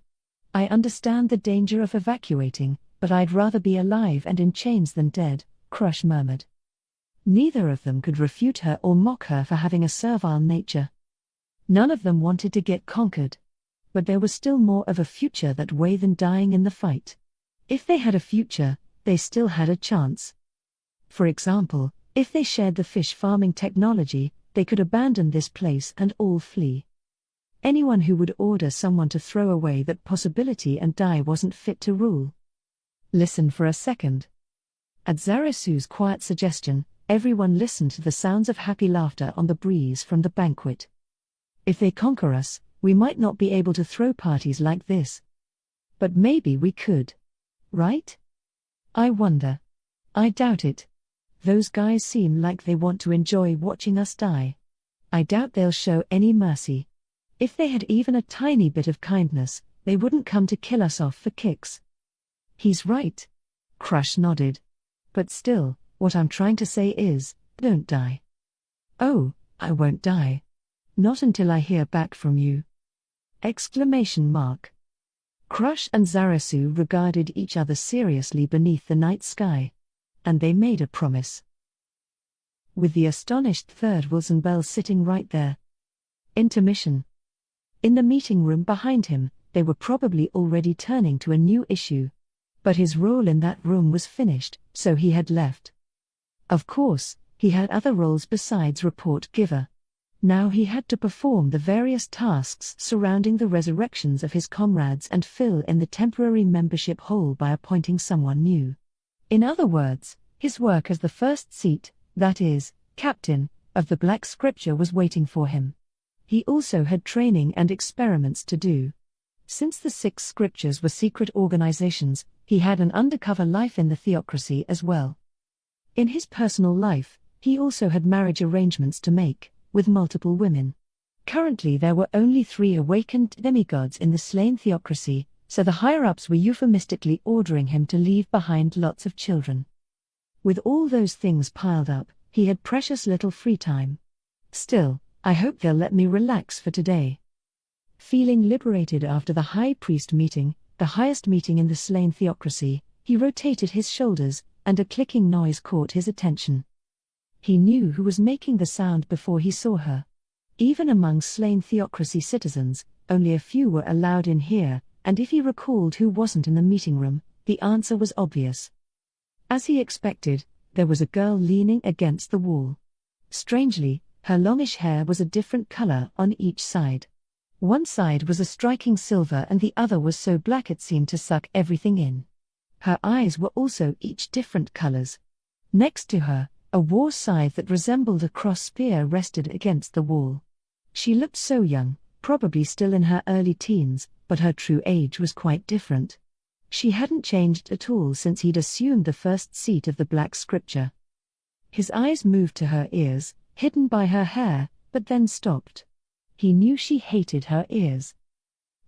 I understand the danger of evacuating, but I'd rather be alive and in chains than dead, Crush murmured. Neither of them could refute her or mock her for having a servile nature. None of them wanted to get conquered. But there was still more of a future that way than dying in the fight. If they had a future, they still had a chance. For example, if they shared the fish farming technology, they could abandon this place and all flee. Anyone who would order someone to throw away that possibility and die wasn't fit to rule. Listen for a second. At Zarasu's quiet suggestion, everyone listened to the sounds of happy laughter on the breeze from the banquet. If they conquer us, we might not be able to throw parties like this. But maybe we could. Right? I wonder. I doubt it. Those guys seem like they want to enjoy watching us die. I doubt they'll show any mercy. If they had even a tiny bit of kindness, they wouldn't come to kill us off for kicks. He's right. Crush nodded. But still, what I'm trying to say is, don't die. Oh, I won't die. Not until I hear back from you. Exclamation mark. Crush and Zarasu regarded each other seriously beneath the night sky. And they made a promise. with the astonished third Wilson Bell sitting right there. Intermission. In the meeting room behind him, they were probably already turning to a new issue. But his role in that room was finished, so he had left. Of course, he had other roles besides report giver. Now he had to perform the various tasks surrounding the resurrections of his comrades and fill in the temporary membership hole by appointing someone new. In other words, his work as the first seat, that is, captain, of the Black Scripture was waiting for him. He also had training and experiments to do. Since the 6 scriptures were secret organizations, he had an undercover life in the theocracy as well. In his personal life, he also had marriage arrangements to make, with multiple women. Currently there were only 3 awakened demigods in the slain theocracy, so the higher-ups were euphemistically ordering him to leave behind lots of children. With all those things piled up, he had precious little free time. Still, I hope they'll let me relax for today. Feeling liberated after the high priest meeting, the highest meeting in the slain theocracy, he rotated his shoulders, and a clicking noise caught his attention. He knew who was making the sound before he saw her. Even among slain theocracy citizens, only a few were allowed in here, and if he recalled who wasn't in the meeting room, the answer was obvious. As he expected, there was a girl leaning against the wall. Strangely, her longish hair was a different color on each side. One side was a striking silver and the other was so black it seemed to suck everything in. Her eyes were also each different colors. Next to her, a war scythe that resembled a cross spear rested against the wall. She looked so young, probably still in her early teens, but her true age was quite different. She hadn't changed at all since he'd assumed the first seat of the Black Scripture. His eyes moved to her ears, hidden by her hair, but then stopped. He knew she hated her ears.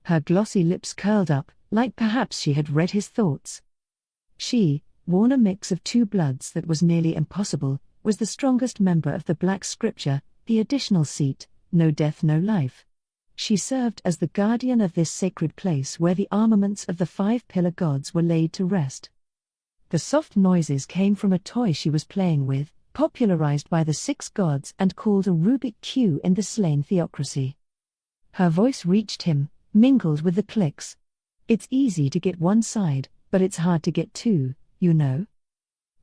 Her glossy lips curled up, like perhaps she had read his thoughts. She, worn a mix of 2 bloods that was nearly impossible, was the strongest member of the Black Scripture, the additional seat, no death no life. She served as the guardian of this sacred place where the armaments of the 5 pillar gods were laid to rest. The soft noises came from a toy she was playing with, popularized by the 6 gods and called a Rubik Cube in the slain theocracy. Her voice reached him, mingled with the clicks. It's easy to get one side, but it's hard to get 2, you know.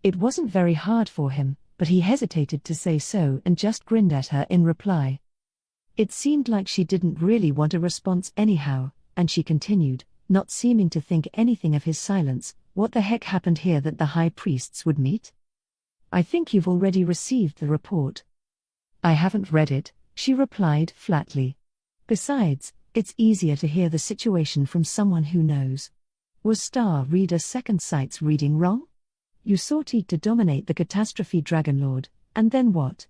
It wasn't very hard for him, but he hesitated to say so and just grinned at her in reply. It seemed like she didn't really want a response anyhow, and she continued, not seeming to think anything of his silence. What the heck happened here that the high priests would meet? I think you've already received the report. I haven't read it, she replied flatly. Besides, it's easier to hear the situation from someone who knows. Was Star Reader Second Sight's reading wrong? You sorted to dominate the catastrophe Dragonlord, and then what?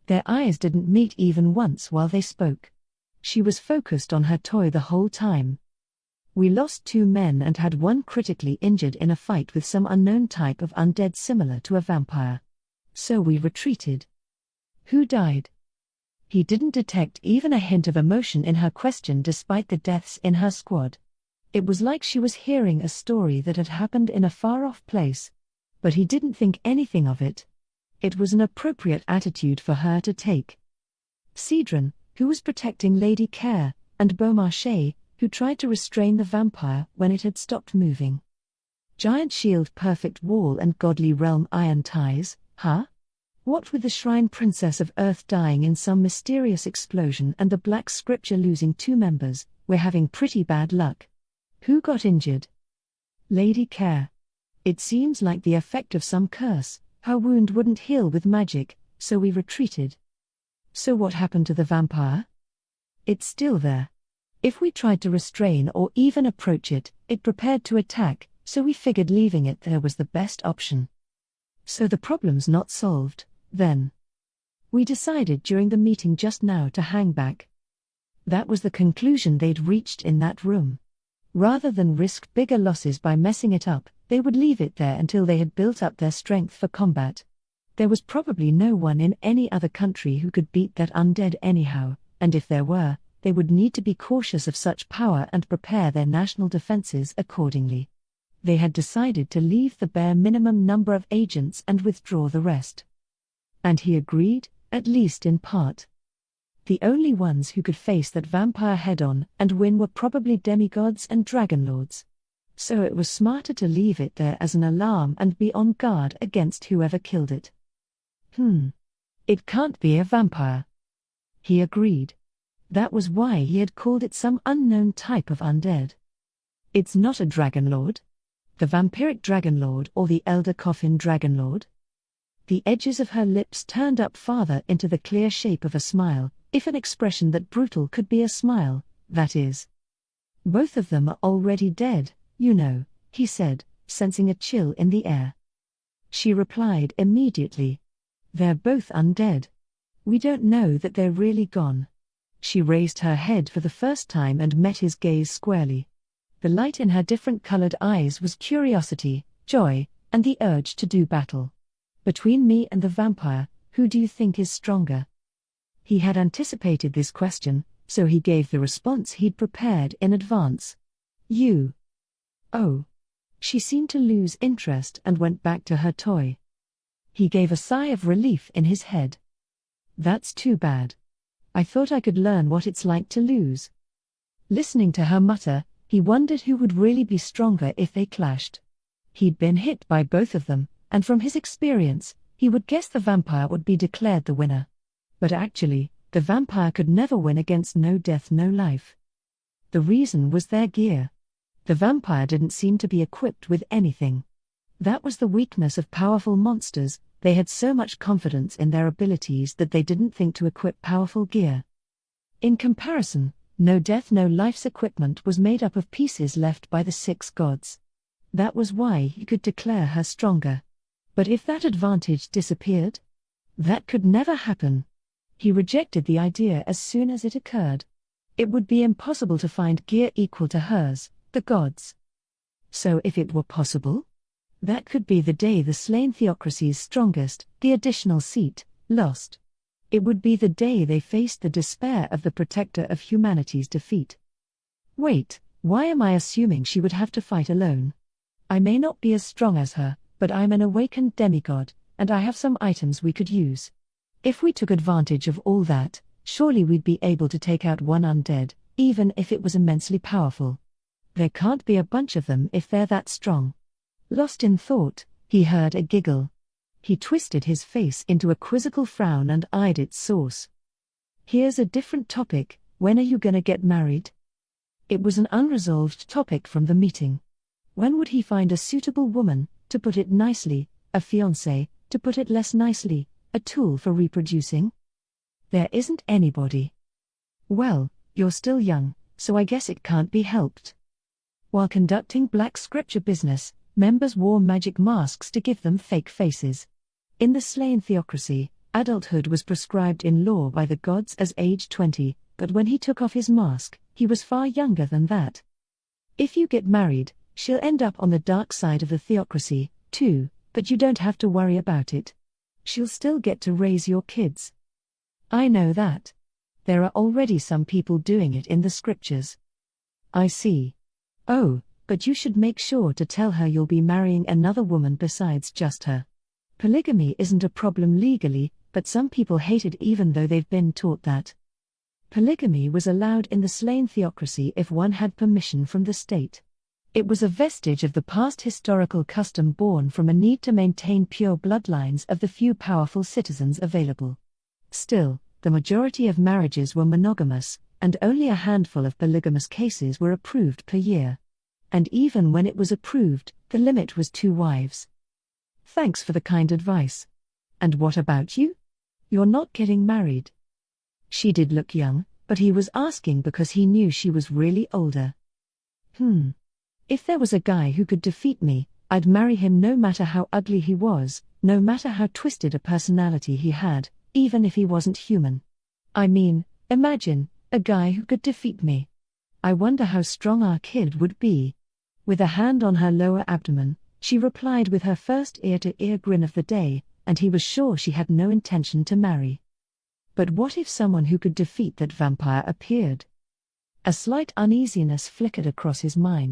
Their eyes didn't meet even once while they spoke. She was focused on her toy the whole time. We lost 2 men and had 1 critically injured in a fight with some unknown type of undead similar to a vampire. So we retreated. Who died? He didn't detect even a hint of emotion in her question despite the deaths in her squad. It was like she was hearing a story that had happened in a far-off place. But he didn't think anything of it. It was an appropriate attitude for her to take. Cedron, who was protecting Lady Care, and Beaumarchais, who tried to restrain the vampire when it had stopped moving. Giant shield, perfect wall and godly realm iron ties, huh? What with the Shrine Princess of Earth dying in some mysterious explosion and the Black Scripture losing 2 members, we're having pretty bad luck. Who got injured? Lady Care. It seems like the effect of some curse. Her wound wouldn't heal with magic, so we retreated. So what happened to the vampire? It's still there. If we tried to restrain or even approach it, it prepared to attack, so we figured leaving it there was the best option. So the problem's not solved, then. We decided during the meeting just now to hang back. That was the conclusion they'd reached in that room. Rather than risk bigger losses by messing it up, they would leave it there until they had built up their strength for combat. There was probably no one in any other country who could beat that undead anyhow, and if there were, they would need to be cautious of such power and prepare their national defenses accordingly. They had decided to leave the bare minimum number of agents and withdraw the rest. And he agreed, at least in part. The only ones who could face that vampire head-on and win were probably demigods and dragonlords. So it was smarter to leave it there as an alarm and be on guard against whoever killed it. It can't be a vampire. He agreed. That was why he had called it some unknown type of undead. It's not a dragonlord? The vampiric dragonlord or the elder coffin dragonlord? The edges of her lips turned up farther into the clear shape of a smile, if an expression that brutal could be a smile, that is. Both of them are already dead, you know, he said, sensing a chill in the air. She replied immediately. They're both undead. We don't know that they're really gone. She raised her head for the first time and met his gaze squarely. The light in her different-colored eyes was curiosity, joy, and the urge to do battle. Between me and the vampire, who do you think is stronger? He had anticipated this question, so he gave the response he'd prepared in advance. You. Oh. She seemed to lose interest and went back to her toy. He gave a sigh of relief in his head. That's too bad. I thought I could learn what it's like to lose. Listening to her mutter, he wondered who would really be stronger if they clashed. He'd been hit by both of them, and from his experience, he would guess the vampire would be declared the winner. But actually, the vampire could never win against no death no life. The reason was their gear. The vampire didn't seem to be equipped with anything. That was the weakness of powerful monsters. They had so much confidence in their abilities that they didn't think to equip powerful gear. In comparison, no death no life's equipment was made up of pieces left by the 6 gods. That was why he could declare her stronger. But if that advantage disappeared? That could never happen. He rejected the idea as soon as it occurred. It would be impossible to find gear equal to hers, the gods. So if it were possible? That could be the day the slain theocracy's strongest, the additional seat, lost. It would be the day they faced the despair of the protector of humanity's defeat. Wait, why am I assuming she would have to fight alone? I may not be as strong as her, but I'm an awakened demigod, and I have some items we could use. If we took advantage of all that, surely we'd be able to take out one undead, even if it was immensely powerful. There can't be a bunch of them if they're that strong. Lost in thought, he heard a giggle. He twisted his face into a quizzical frown and eyed its source. Here's a different topic, when are you gonna get married? It was an unresolved topic from the meeting. When would he find a suitable woman, to put it nicely, a fiancée, to put it less nicely, a tool for reproducing? There isn't anybody. Well, you're still young, so I guess it can't be helped. While conducting black scripture business, members wore magic masks to give them fake faces. In the slain theocracy, adulthood was prescribed in law by the gods as age 20, but when he took off his mask, he was far younger than that. If you get married, she'll end up on the dark side of the theocracy, too, but you don't have to worry about it. She'll still get to raise your kids. I know that. There are already some people doing it in the scriptures. I see. Oh, but you should make sure to tell her you'll be marrying another woman besides just her. Polygamy isn't a problem legally, but some people hate it even though they've been taught that. Polygamy was allowed in the slain theocracy if one had permission from the state. It was a vestige of the past historical custom born from a need to maintain pure bloodlines of the few powerful citizens available. Still, the majority of marriages were monogamous, and only a handful of polygamous cases were approved per year. And even when it was approved, the limit was 2 wives. Thanks for the kind advice. And what about you? You're not getting married. She did look young, but he was asking because he knew she was really older. If there was a guy who could defeat me, I'd marry him no matter how ugly he was, no matter how twisted a personality he had, even if he wasn't human. I mean, imagine, a guy who could defeat me. I wonder how strong our kid would be. With a hand on her lower abdomen, she replied with her first ear-to-ear grin of the day, and he was sure she had no intention to marry. But what if someone who could defeat that vampire appeared? A slight uneasiness flickered across his mind.